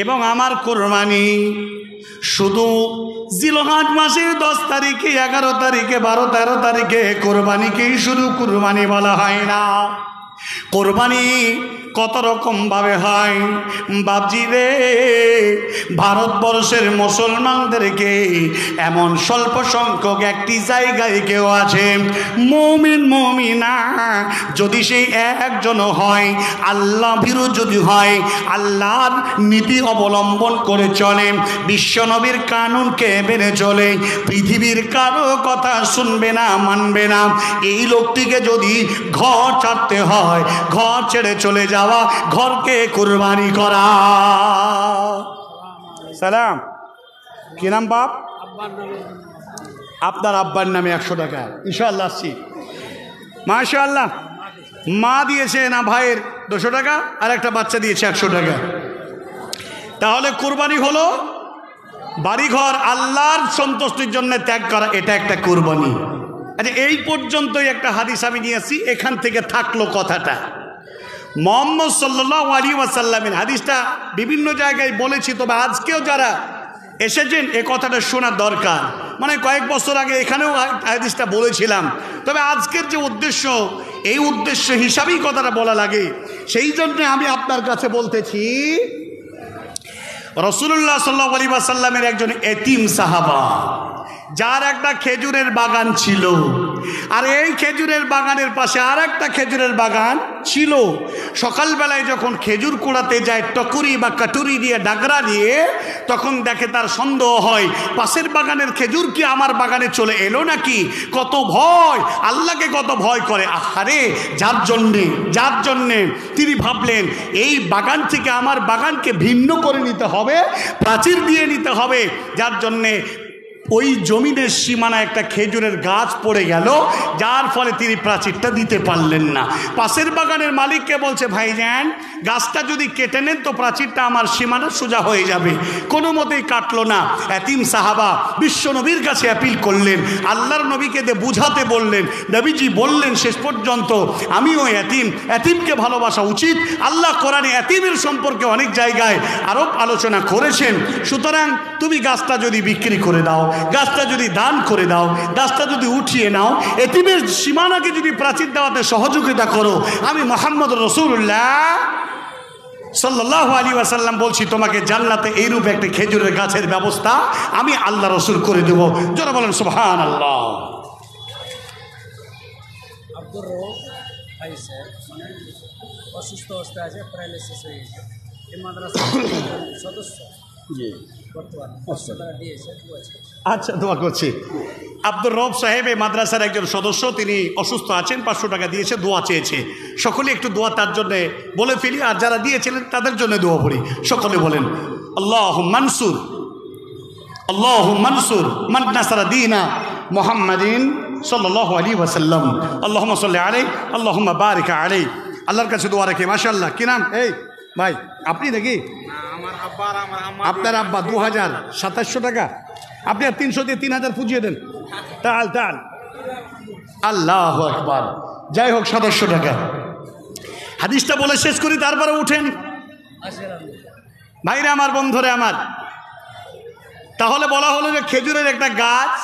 এবং আমার কুরবানি। শুধু জিলহজ মাসের 10 তারিখে, 11 তারিখে, 12, 13 তারিখে কোরবানিকেই শুধু কুরবানি বলা হয় না। কোরবানি কত রকম ভাবে হয়। বাপজি রে, ভারতবর্ষের মুসলমানদেরকে এমন স্বল্প সংখ্যক একটি জায়গায় কেউ আছে মুমিন মুমিনা, যদি সেই একজন হয়, আল্লাহ ভীরু যদি হয়, আল্লাহর নীতি অবলম্বন করে চলে, বিশ্বনবীর কানুনকে মেনে চলে, পৃথিবীর কারো কথা শুনবে না, মানবে না, এই লোকটিকে যদি ঘর ছাড়তে হয়, ঘর ছেড়ে চলে যাওয়া, ঘরকে কুরবানি করা। সালাম, কি নাম বাপ? আপনার আব্বার নামে 100 টাকা ইনশাআল্লাহ আসছি। মাশাআল্লাহ, মা দিয়েছে না ভাইয়ের 200 টাকা, আর একটা বাচ্চা দিয়েছে 100 টাকা। তাহলে কুরবানি হলো বাড়িঘর আল্লাহর সন্তুষ্টির জন্য ত্যাগ করা, এটা একটা কুরবানি। আচ্ছা, এই পর্যন্তই একটা হাদিস আমি নিয়েছি, এখান থেকে থাকলো কথাটা। মুহাম্মদ সাল্লাল্লাহু আলাইহি ওয়াসাল্লামের হাদিসটা বিভিন্ন জায়গায় বলেছি, তবে আজকেও যারা এসেছেন এ কথাটা শোনা দরকার। মানে কয়েক বছর আগে এখানেও হাদিসটা বলেছিলাম, তবে আজকের যে উদ্দেশ্য, এই উদ্দেশ্য হিসাবেই কথাটা বলা লাগে। সেই জন্য আমি আপনার কাছে বলতেছি, রাসূলুল্লাহ সাল্লাল্লাহু আলাইহি ওয়াসাল্লামের একজন এতিম সাহাবা, যার একটা খেজুরের বাগান ছিল, আর এই খেজুরের বাগানের পাশে আর একটা খেজুরের বাগান ছিল। সকালবেলায় যখন খেজুর কুড়াতে যায় টকুরি বা কাটুরি দিয়ে, ডাগরা দিয়ে, তখন দেখে তার সন্দেহ হয় পাশের বাগানের খেজুর কি আমার বাগানে চলে এলো নাকি। কত ভয়, আল্লাহকে কত ভয় করে। আহারে, যার জন্যে তিনি ভাবলেন এই বাগান থেকে আমার বাগানকে ভিন্ন করে নিতে হবে, প্রাচীর দিয়ে নিতে হবে, যার জন্যে ওই জমিনের সীমানায় একটা খেজুরের গাছ পড়ে গেল, যার ফলে তিনি প্রাচীরটা দিতে পারলেন না। পাশের বাগানের মালিককে বলছে, ভাইজান গাছটা যদি কেটে নেন তো প্রাচীরটা আমার সীমানা সোজা হয়ে যাবে। কোনো মতেই কাটলো না। এতিম সাহাবা বিশ্ব নবীর কাছে অ্যাপিল করলেন, আল্লাহর নবীকে বুঝাতে বললেন। নবীজি বললেন শেষ পর্যন্ত, আমিও এতিমকে ভালোবাসা উচিত। আল্লাহ কোরআনে এতিমের সম্পর্কে অনেক জায়গায় আরও আলোচনা করেছেন। সুতরাং তুমি গাছটা যদি বিক্রি করে দাও, গাছটা যদি দান করে দাও, গাছটা যদি উঠিয়ে নাও, এতিমের সীমানাকে যদি প্রাচীর দেওয়াতে সহযোগিতা করো, আমি মুহাম্মদ রাসূলুল্লাহ সাল্লাল্লাহু আলাইহি ওয়াসাল্লাম বলছি, তোমাকে জান্নাতে এইরূপ একটা খেজুরের গাছের ব্যবস্থা আমি আল্লাহ রসুল করে দেব। যারা বলেন সুবহানাল্লাহ। আব্দুর রব ভাই স্যার মানে অসুস্থ অবস্থায় আছে, প্যারালাইসিস হয়ে গেছে, এই মাদ্রাসার সদস্য। জি, আচ্ছা, দোয়া করছি। আব্দুর রব সাহেব এই মাদ্রাসার একজন সদস্য, তিনি অসুস্থ আছেন, 500 টাকা দিয়েছে, দোয়া চেয়েছে। সকলে একটু দোয়া তার জন্য বলে ফেলি, আর যারা দিয়েছিলেন তাদের জন্য দোয়া পড়ি। সকলে বলেন আল্লাহুম্মা মানসুর, আল্লাহুম্মা মানসুর মান নাসারা দীনা মুহাম্মাদিন সাল্লাল্লাহু আলাইহি ওয়াসাল্লাম, আল্লাহুম্মা সাল্লি আলাইহি আল্লাহুম্মা বারিক আলাইহি। আল্লাহর কাছে দোয়া রেখে। মাশাআল্লাহ। কি নাম? এই ভাই, আপনি নাকি? আপনার আব্বা 2700 টাকা, আপনি আর 300 দিয়ে 3000 পুজিয়ে দেন। তাল আল্লাহু আকবার। যাই হোক, 700 টাকা। হাদিসটা বলে শেষ করি, তারপরে উঠেন ভাইরা আমার, বন্ধুরে আমার। তাহলে বলা হলো যে খেজুরের একটা গাছ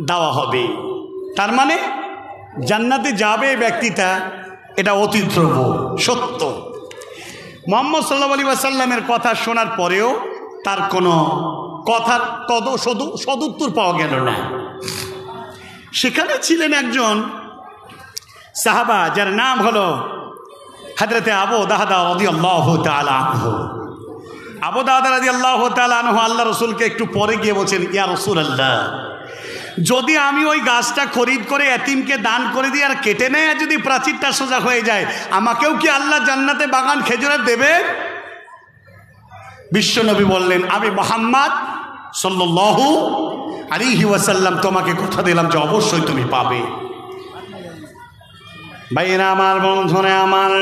দেওয়া হবে, তার মানে জান্নাতে যাবে ব্যক্তিটা, এটা অতি ধ্রুব সত্য। মুহাম্মদ সাল্লাল্লাহু আলাইহি ওয়াসাল্লামের কথা শোনার পরেও তার কোনো কথার সদুত্তর পাওয়া গেল না। সেখানে ছিলেন একজন সাহাবা, যার নাম হলো হযরতে আবু দারদা রাদিয়াল্লাহু তাআলা আনহু। আবু দারদা রাদিয়াল্লাহু তাআলা আনহু আল্লাহ রসুলকে একটু পরে গিয়ে বলছেন, ইয়া রাসূলুল্লাহ, যদি আমি ওই গাছটা খরিদ করে এতিমকে দান করে দিই আর কেটে নেয়, আর যদি প্রাচীরটা সোজা হয়ে যায়, আমাকেও কি আল্লাহ জান্নাতে বাগান খেজুরের দেবে? বিশ্বনবী বললেন, আমি মুহাম্মদ সাল্লাল্লাহু আলাইহি ওয়াসাল্লাম তোমাকে কথা দিলাম যে অবশ্যই তুমি পাবে। ভাইরা আমার, বন্ধুরা আমার,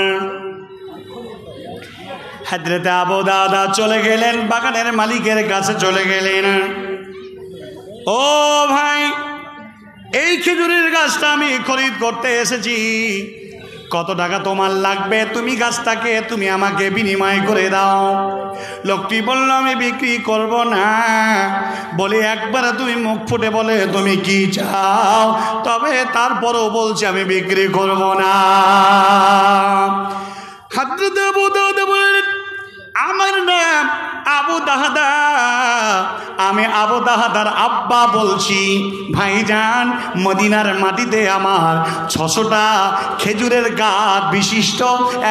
হযরতে আবু দারদা চলে গেলেন, বাগানের মালিকের কাছে চলে গেলেন। ও ভাই, এই খেজুরের গাছটা আমি খরিদ করতে এসেছি, কত টাকা তোমার লাগবে? তুমি গাছটাকে তুমি আমাকে বিনিময় করে দাও। লোকটি বলল, আমি বিক্রি করব না। বলে একবারে তুমি মুখ ফুটে বলে তুমি কি চাও, তবে তারপরও বলছি আমি বিক্রি করব না। হযরত আবু দাউদ বললেন, আমার নাম আবু দাহদা, আমি আবু দাহদার আব্বা বলছি। ভাইজান, মদিনার মাটিতে আমার 600টা খেজুরের গাছ বিশিষ্ট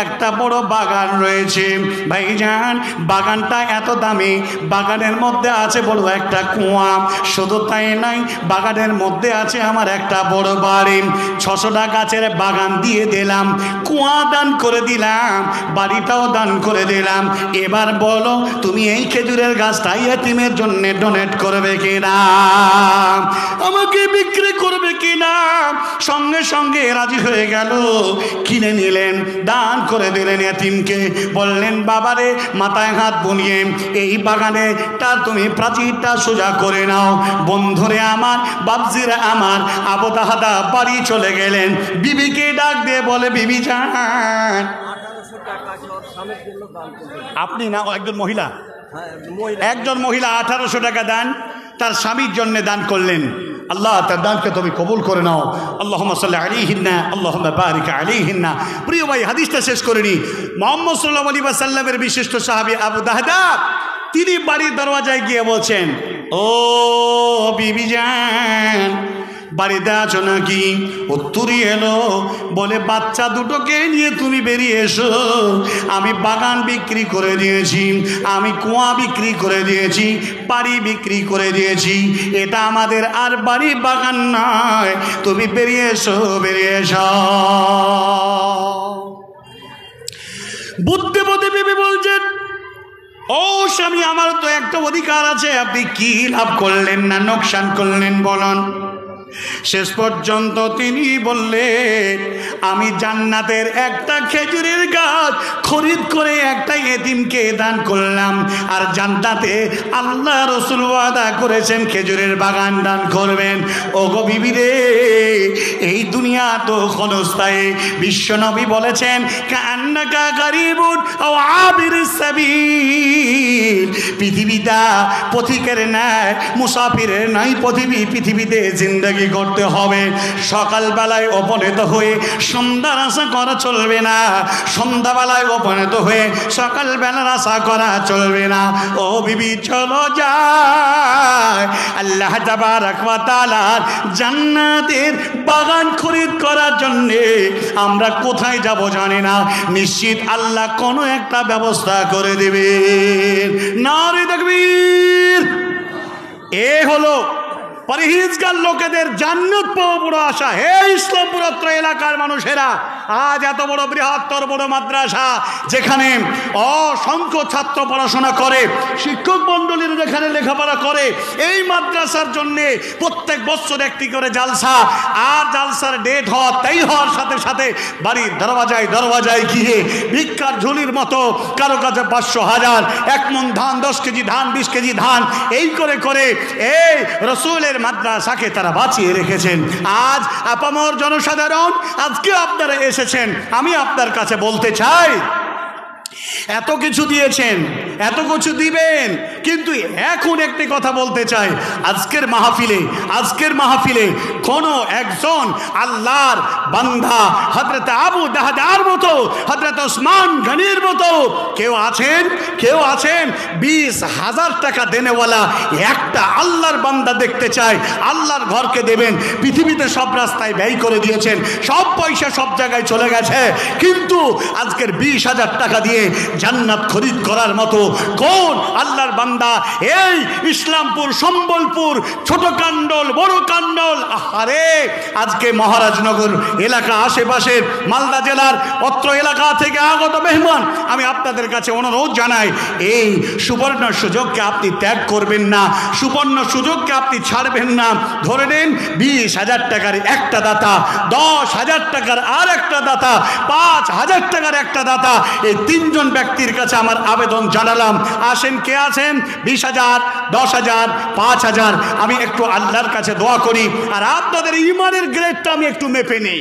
একটা বড় বাগান রয়েছে। ভাইজান, বাগানটা এত দামি, বাগানের মধ্যে আছে বড় একটা কুয়া। শুধু তাই নাই, বাগানের মধ্যে আছে আমার একটা বড় বাড়ি। 600টা গাছের বাগান দিয়ে দিলাম, কুয়া দান করে দিলাম, বাড়িটাও দান করে দিলাম। এবার বলো, তুমি এই খেজুরের গাছটা ইয়েতিমের জন্য ডোনেট করবে কিনা, আমাকে বিক্রি করবে কিনা? সঙ্গে সঙ্গে রাজি হয়ে গেল, কিনে নিলেন, দান করে দিলেন ইয়েতিমকে। বললেন, বাবারে, মাথায় হাত বুলিয়ে এই বাগানে তা তুমি প্রাচীরটা সোজা করে নাও। বন্ধুরে আমার, বাবজিরা আমার, আবু দাহদা বাড়ি চলে গেলেন। বিবিকে ডাক দিয়ে বলে, বিবি যান, 1800 টাকা ওর স্বামীর জন্য দান করলেন। আপনি না, একজন মহিলা, হ্যাঁ, মহিলা। একজন মহিলা 1800 টাকা দান তার স্বামীর জন্য দান করলেন। আল্লাহ তার দানকে তুমি কবুল করে নাও। আল্লাহুম্মা সাল্লি আলাইহিন্না, আল্লাহুম্মা বারিক আলাইহিন্না। প্রিয় ভাই, হাদিসটা শেষ করে নি। মুহাম্মদ সাল্লাল্লাহু আলাইহি ওয়াসাল্লামের বিশিষ্ট সাহাবী আবু দাহদা, তিনি বাড়ির দরওয়াজায় গিয়ে বলছেন, ও বিবি জান, বাড়িতে আছো নাকি? উত্তরই এলো, বলে, বাচ্চা দুটোকে নিয়ে তুমি বেরিয়ে এসো। আমি বাগান বিক্রি করে দিয়েছি, আমি কুয়া বিক্রি করে দিয়েছি, বাড়ি বিক্রি করে দিয়েছি। এটা আমাদের আর বাড়ি বাগান নয়, তুমি বেরিয়ে এসো, বেরিয়ে এসো। বুদ্ধিমতী বিবি বলছেন, ও স্বামী, আমার তো একটা অধিকার আছে, আপনি কি লাভ করলেন না নোকসান করলেন বলুন। শেষ পর্যন্ত তিনি বললেন, আমি জান্নাতের একটা খেজুরের গাছ খরিদ করে একটা এতিমকে দান করলাম, আর জান্নাতে আল্লাহ রাসূল ওয়াদা করেছেন খেজুরের বাগান দান করবেন। ও গো বিবি রে, এই দুনিয়া তো ক্ষণস্থায়ী। বিশ্বনবী বলেছেন, কান্নাকা গারিবুন আও আবিরুস সাবিল, পৃথিবীটা পথিকের ন্যায়, মুসাফিরের নাই পৃথিবীতে জিন্দেগি করতে হবে। সকালবেলায় উপনীত হয়ে সন্ধ্যার আশা করা চলবে না, সন্ধ্যাবেলায় উপনীত হয়ে সকালবেলার আশা করা চলবে না। ও বিবি, চলো যায় আল্লাহ তাবারক ওয়া তাআলার জান্নাতের বাগান খরিদ করার জন্য আমরা কোথায় যাব জানি না, নিশ্চিত আল্লাহ কোনো একটা ব্যবস্থা করে দেবেন। নারে তাকবীর। এ হলো পরহেজগার লোকেদের জান্নাত পাওয়া বড় আশা। হে ইসলামপুর এলাকার মানুষেরা, আজ এত বড় বৃহত্তর বড় মাদ্রাসা, যেখানে অসংখ্য ছাত্র পড়াশোনা করে, শিক্ষক মণ্ডলীর যেখানে লেখাপড়া করে, এই মাদ্রাসার জন্যে প্রত্যেক বছর একটি করে জালসা, আর জালসার ডেট হওয়ার সাথে সাথে বাড়ির দরওয়াজায় গিয়ে ভিক্ষার ঝুলির মতো কারো কাছে 500,000, 1 মণ ধান, 10 কেজি ধান, 20 কেজি ধান, এই করে করে এই রসুলের মাদ্রাসাকে তারা বাঁচিয়ে রেখেছেন। আজ আপামর জনসাধারণ, আজকে আপনারা এসেছেন, আমি আপনার কাছে বলতে চাই, এত কিছু দিয়েছেন, এত কিছু দিবেন, কিন্তু এখন একটি কথা বলতে চাই, আজকের মাহফিলে কোনো একজন আল্লাহর বান্দা হযরত আবু দাহদার মতো, হযরত ওসমান গনির মতো কেউ আছেন 20,000 টাকা দেনেওয়ালা একটা আল্লাহর বান্দা দেখতে চাই। আল্লাহর ঘরকে দেবেন, পৃথিবীতে সব রাস্তায় ব্যয় করে দিয়েছেন, সব পয়সা সব জায়গায় চলে গেছে, কিন্তু আজকের 20,000 টাকা দিয়ে জান্নাত খরিদ করার মতো কোন আল্লাহর বান্দা এই ইসলামপুর, সম্বলপুর, ছোট কান্ডল, বড় কান্ডল, আরে আজকে মহারাজনগর এলাকা, আশেপাশের মালদা জেলার অত্র এলাকা থেকে আগত মেহমান, আমি আপনাদের কাছে অনুরোধ জানাই, এই সুবর্ণ সুযোগকে আপনি ত্যাগ করবেন না, সুবর্ণ সুযোগকে আপনি ছাড়বেন না। ধরে নেন 20,000 টাকার একটা দাতা, 10,000 টাকার আর একটা দাতা, 5,000 টাকার একটা দাতা, এই 3 জন ব্যক্তির কাছে আমার আবেদন জানালাম। আসেন, কে আছেন? 20,000, 10,000, 5,000। আমি একটু আল্লাহর কাছে দোয়া করি, আর আপনাদের ইমানের গ্রেডটা আমি একটু মেপে নেই।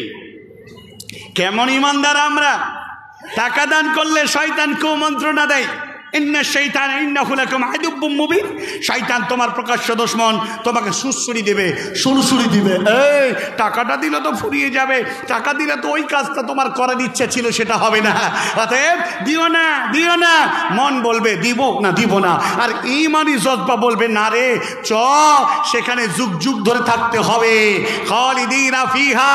কেমন ইমানদার আমরা? টাকা দান করলে শয়তান কেউ মন্ত্রণা দেয়, ইন্না শাইতানা ইন্নাহু লাকুম আদুব্বুম মুবিন, শয়তান তোমার প্রকাশ্য দুশমন, তোমাকে সুরসুরি দেবে, সুরসুরি দিবে। এই টাকাটা দিলে তো ফুরিয়ে যাবে, টাকা দিলে তো ওই কাজটা তোমার করার ইচ্ছা ছিল সেটা হবে না, অতএব দিও না, দিও না। মন বলবে দিব না, দিব না, আর ঈমানি জজবা বলবে না রে চ, সেখানে যুগ যুগ ধরে থাকতে হবে। খালিদিনা ফিহা,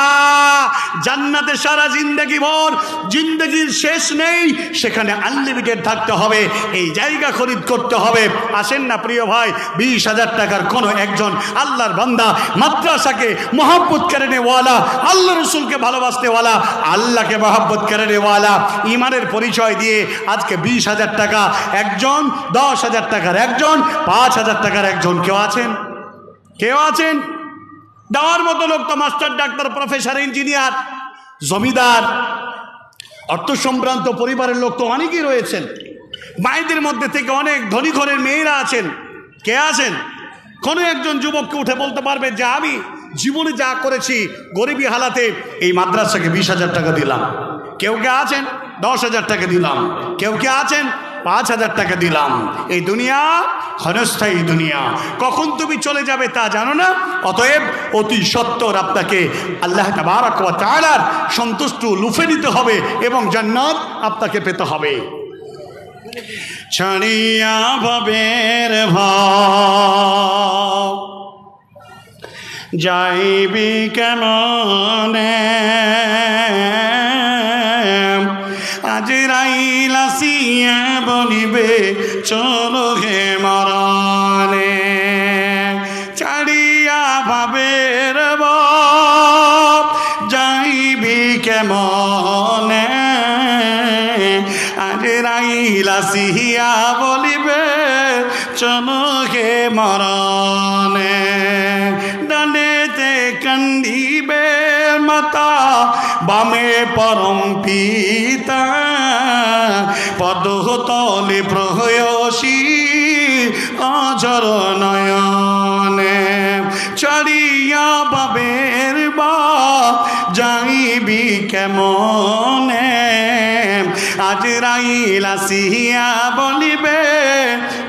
জান্নাতে সারা জিন্দেগি ভর, জিন্দেগির শেষ নেই, সেখানে আনলিমিটেড থাকতে হবে। এই জায়গা খরিদ করতে হবে। আসেন না প্রিয় ভাই, 20,000 টাকার কোনো একজন আল্লাহর বান্দা মাদ্রাসাকে মহব্বত করনে ওয়ালা, আল্লাহ রসুলকে ভালোবাসতে ওয়ালা, আল্লাহকে মহব্বত করনে ওয়ালা, ইমানের পরিচয় দিয়ে আজকে 20,000 টাকা একজন, 10,000 টাকার একজন, 5,000 টাকার একজন কেউ আছেন? কেউ আছেন? দেওয়ার মতো লোক তো মাস্টার, ডাক্তার, প্রফেসর, ইঞ্জিনিয়ার, জমিদার, অর্থ সম্ভ্রান্ত পরিবারের লোক তো অনেকেই রয়েছেন। মায়েদের মধ্যে থেকে অনেক ধনী ঘরের মেয়েরা আছেন। কে আছেন? কোনো একজন যুবককে উঠে বলতে পারবে যে আমি জীবনে যা করেছি গরিবী হালাতে এই মাদ্রাসাকে 20,000 টাকা দিলাম। কেউ কে আছেন 10,000 টাকা দিলাম, কেউ কে আছেন 5,000 টাকা দিলাম। এই দুনিয়া ক্ষণস্থায়ী দুনিয়া, কখন তুমি চলে যাবে তা জানো না। অতএব অতি সত্বর আপনাকে আল্লাহ তাবারক ওয়া তাআলার সন্তুষ্টি লুফে নিতে হবে এবং জান্নাত আপনাকে পেতে হবে। ছাড়িয়া ভবের ভাব যাইবি কেমনে, আজরাইল আসিয়া বলিবে চলো হে মরণে। ছাড়িয়া ভবের ভাব যাইবি কেমনে, আজরাইল আসিয়া বলিবে চলো হে মরণে। ডানেতে কান্দিবে মাতা, বামে পরম পিতা, পদতলে প্রহসী অঝর নয়নে। ছাড়িয়া বাবের বাপ যাইবি কেমনে, আজরাইল আসিয়া বলিবে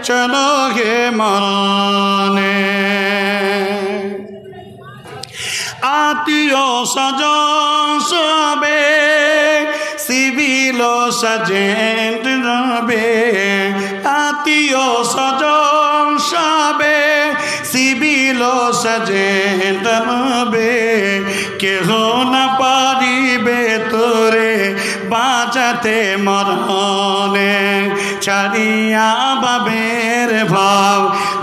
চলো হে মরণে। আত্মীয় স্বজন সবে সিভিল সার্জেন্ট রবে, আত্মীয় স্বজন সবে সিভিল সার্জেন্ট রবে, কেহ না পারিবে তোরে বাঁচাতে মরণে। ছাড়িয়া বাবের ভাব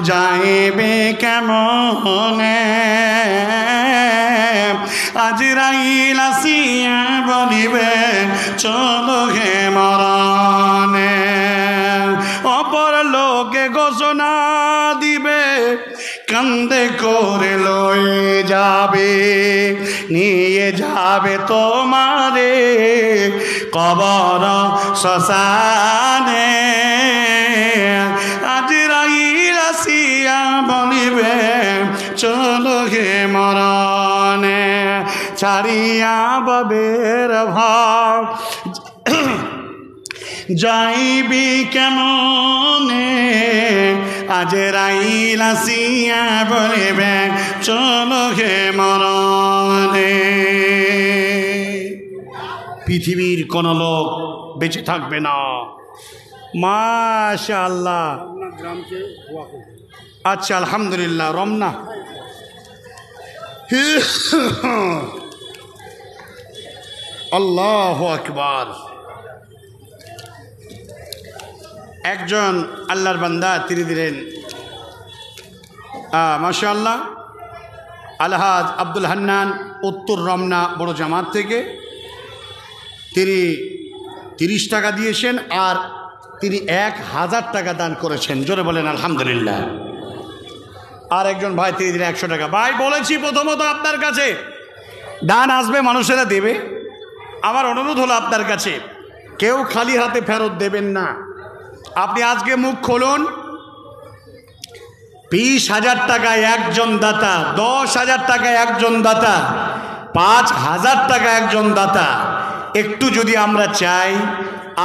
যাইবে কেমনে, আজরাইল আসিয়া বলিবে চলো হে মরণে। অপর লোকে ঘোষণা দিবে, কান্দে করে লয়ে যাবে, নিয়ে যাবে তোমারে কবর শ্মশানে। আজরাইল আসিয়া বলিবে চলো হে মরণে। ছাড়িয়া বাবের ভাব যাইবি কেমনে, আজরাইল আসিয়া বলিবে চলো হে মরণে। পৃথিবীর কোন লোক বেঁচে থাকবে না। মাশাআল্লাহ, আচ্ছা আলহামদুলিল্লাহ। রমনা আল্লাহু আকবার। একজন আল্লাহর বান্দা তিনি দিলেন মাশাআল্লাহ আলহাজ আব্দুল হান্নান, উত্তর রমনা বড় জামাত থেকে। তিনি 30 টাকা দিয়েছেন আর তিনি 1,000 টাকা দান করেছেন। জোরে বলেন আলহামদুলিল্লাহ। আর একজন ভাই তিনি দিলেন 100 টাকা। ভাই বলেছি প্রথমত আপনার কাছে দান আসবে, মানুষেরা দেবে। আমার অনুরোধ হলো আপনার কাছে কেউ খালি হাতে ফেরত দেবেন না। আপনি আজকে মুখ খুলুন, 20,000 টাকায় একজন দাতা, 10,000 টাকায় একজন দাতা, 5,000 টাকা একজন দাতা। একটু যদি আমরা চাই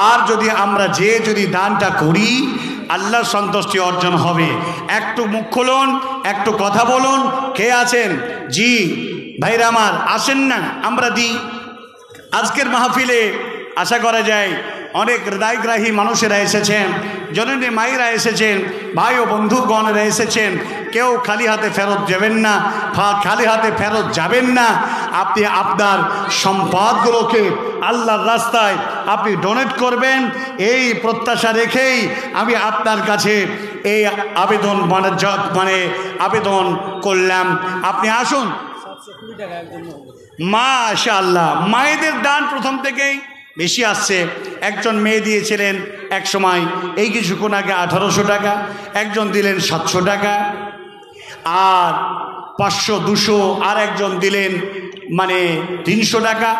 আর যদি আমরা যদি দানটা করি আল্লাহর সন্তুষ্টি অর্জন হবে। একটু মুখ খুলুন, একটু কথা বলুন। কে আছেন? জি ভাইরা আমার, আসেন না, আমরা দিই। আজকের মাহফিলে আশা করা যায় অনেক হৃদয়গ্রাহী মানুষেরা এসেছেন, জননী মায়েরা এসেছেন, ভাই ও বন্ধুগণেরা এসেছেন। কেউ খালি হাতে ফেরত যাবেন না, খালি হাতে ফেরত যাবেন না। আপনি আপনার সম্পদগুলোকে আল্লাহর রাস্তায় আপনি ডোনেট করবেন, এই প্রত্যাশা রেখেই আমি আপনার কাছে এই আবেদন আবেদন করলাম। আপনি আসুন। 720 টাকা একজন মাশাআল্লাহ, মায়েদের দান প্রথম থেকেই বেশি আসছে। একজন মেয়ে দিয়েছিলেন এক সময়, এই কিছুক্ষণ আগে 1800 টাকা, একজন দিলেন 700 টাকা, আর 500 200, আর একজন দিলেন 300 টাকা।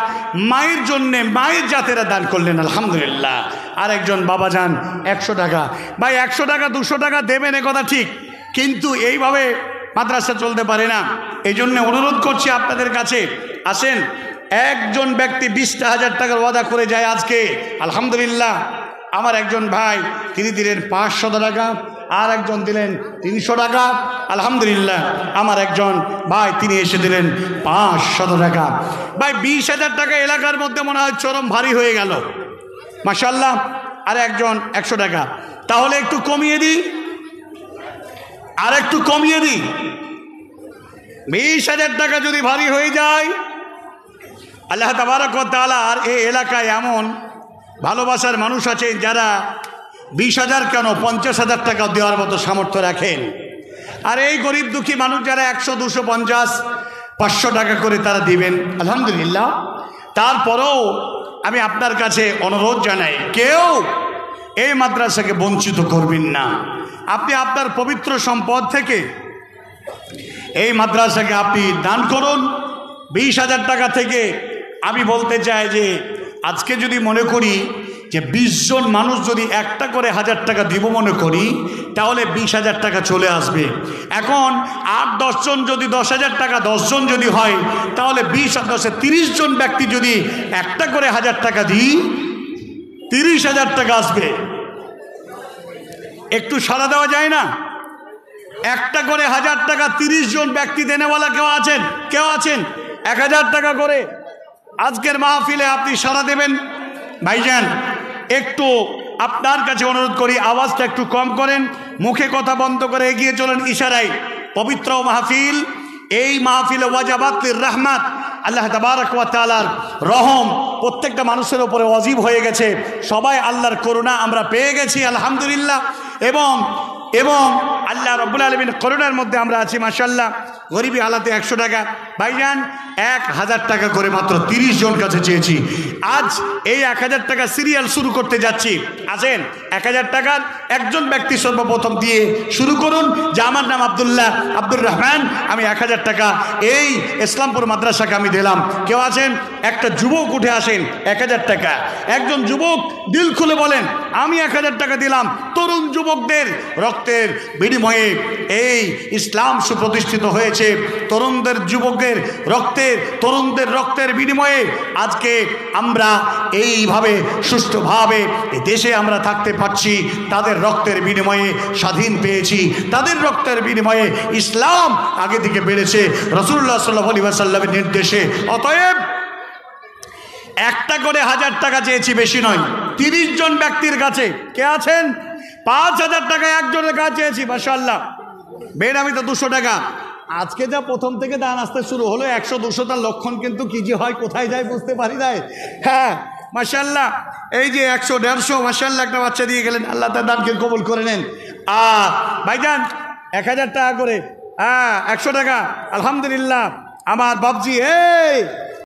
মায়ের জন্যে, মায়ের জাতেরা দান করলেন আলহামদুলিল্লাহ। আর একজন বাবাজান 100 টাকা। ভাই 100 টাকা 200 টাকা দেবেন, এ কথা ঠিক, কিন্তু এইভাবে মাদ্রাসা চলতে পারে না। এই জন্য অনুরোধ করছি আপনাদের কাছে, আসেন। একজন ব্যক্তি 20,000 টাকার ওয়াদা করে যায় আজকে আলহামদুলিল্লাহ। আমার একজন ভাই তিনি দিলেন 500 টাকা, আর একজন দিলেন 300 টাকা আলহামদুলিল্লাহ। আমার একজন ভাই তিনি এসে দিলেন 500 টাকা। ভাই 20,000 টাকা এলাকার মধ্যে মনে হয় চরম ভারী হয়ে গেল, মাশাআল্লাহ। আর একজন 100 টাকা। তাহলে একটু কমিয়ে দিই, আর একটু কমিয়ে দিই। 20,000 টাকা যদি ভারী হয়ে যায়, আল্লাহ তাবারক ওয়া তাআলা আর এই এলাকায় এমন ভালোবাসার মানুষ আছেন যারা 20,000 কেন 50,000 টাকা দেওয়ার মতো সামর্থ্য রাখেন। আর এই গরিব দুঃখী মানুষ যারা 100 200 50 500 টাকা করে তারা দিবেন আলহামদুলিল্লাহ। তারপরেও আমি আপনার কাছে অনুরোধ জানাই, কেউ এই মাদ্রাসাকে বঞ্চিত করবেন না। আপনি আপনার পবিত্র সম্পদ থেকে এই মাদ্রাসাকে আপনি দান করুন। 20,000 টাকা থেকে আমি বলতে চাই যে আজকে যদি মনে করি যে 20 জন মানুষ যদি একটা করে 1000 টাকা দিব মনে করি, তাহলে 20,000 টাকা চলে আসবে। এখন 8-10 জন যদি 10,000 টাকা 10 জন যদি হয়, তাহলে 20 আর 10 30 জন ব্যক্তি যদি একটা করে 1000 টাকা দিই, 30,000 টাকা আসবে। একটু সাড়া দেওয়া যায় না? একটা করে 1000 টাকা 30 জন ব্যক্তি দেনেওয়ালা কেউ আছেন? কেউ আছেন? 1000 টাকা করে আজকের মাহফিলে আপনি সাড়া দেবেন? ভাইজান একটু আপনার কাছে অনুরোধ করি, আওয়াজটা একটু কম করেন, মুখে কথা বন্ধ করে এগিয়ে চলেন ইশারায়। পবিত্র মাহফিল, এই মাহফিলে ওয়াজাবাতুর রহমাত, আল্লাহ তাবারক ওয়া তাআলার রহম প্রত্যেকটা মানুষের উপরে ওয়াজিব হয়ে গেছে। সবাই আল্লাহর করুণা আমরা পেয়ে গেছি আলহামদুলিল্লাহ। এবং আল্লাহ রাব্বুল আলামিন করুণার মধ্যে আমরা আছি মাশাআল্লাহ। গরিবী হালাতে 100 টাকা। ভাইজান 1000 টাকা করে মাত্র 30 জন কাছে চেয়েছি। আজ এই 1000 টাকা সিরিয়াল শুরু করতে যাচ্ছি। আসেন 1000 টাকার একজন ব্যক্তি সর্বপ্রথম দিয়ে শুরু করুন যে আমার নাম আব্দুর রহমান, আমি 1000 টাকা এই ইসলামপুর মাদ্রাসাকে আমি দিলাম। কেউ আছেন? একটা যুবক উঠে আসেন, 1000 টাকা। একজন যুবক দিল খুলে বলেন আমি 1000 টাকা দিলাম। তরুণ যুবকদের রক্তের বিনিময়ে এই ইসলাম সুপ্রতিষ্ঠিত হয়েছে। তরুণদের যুবকদের তরুণদের রক্তের বিনিময়ে আজকে আমরা এইভাবে সুষ্ঠুভাবে দেশে আমরা থাকতে পারছি। তাদের রক্তের বিনিময়ে স্বাধীন পেয়েছি, তাদের রক্তের বিনিময়ে ইসলাম আগে দিকে বেড়েছে রাসূলুল্লাহ সাল্লাল্লাহু আলাইহি ওয়াসাল্লামের নির্দেশে। অতএব একটা করে 1000 টাকা চেয়েছি, বেশি নয়। 30 জন ব্যক্তির কাছে কে আছেন? 5000 টাকা একজনের কাছে চেয়েছি মাশাআল্লাহ। বেনামি তো 200 টাকা। আজকে যা প্রথম থেকে দান আসতে শুরু হলো 100-200 তার লক্ষণ কিন্তু কি যে হয় কোথায় যায় বুঝতে পারি নাই। হ্যাঁ মাশাআল্লাহ, এই যে 100-150 মাশাআল্লাহ একটা বাচ্চা দিয়ে গেলেন, আল্লাহ তার দানকে কবুল করে নেন। ভাইজান 1000 টাকা করে, 100 টাকা আলহামদুলিল্লাহ। আমার বাপজি এই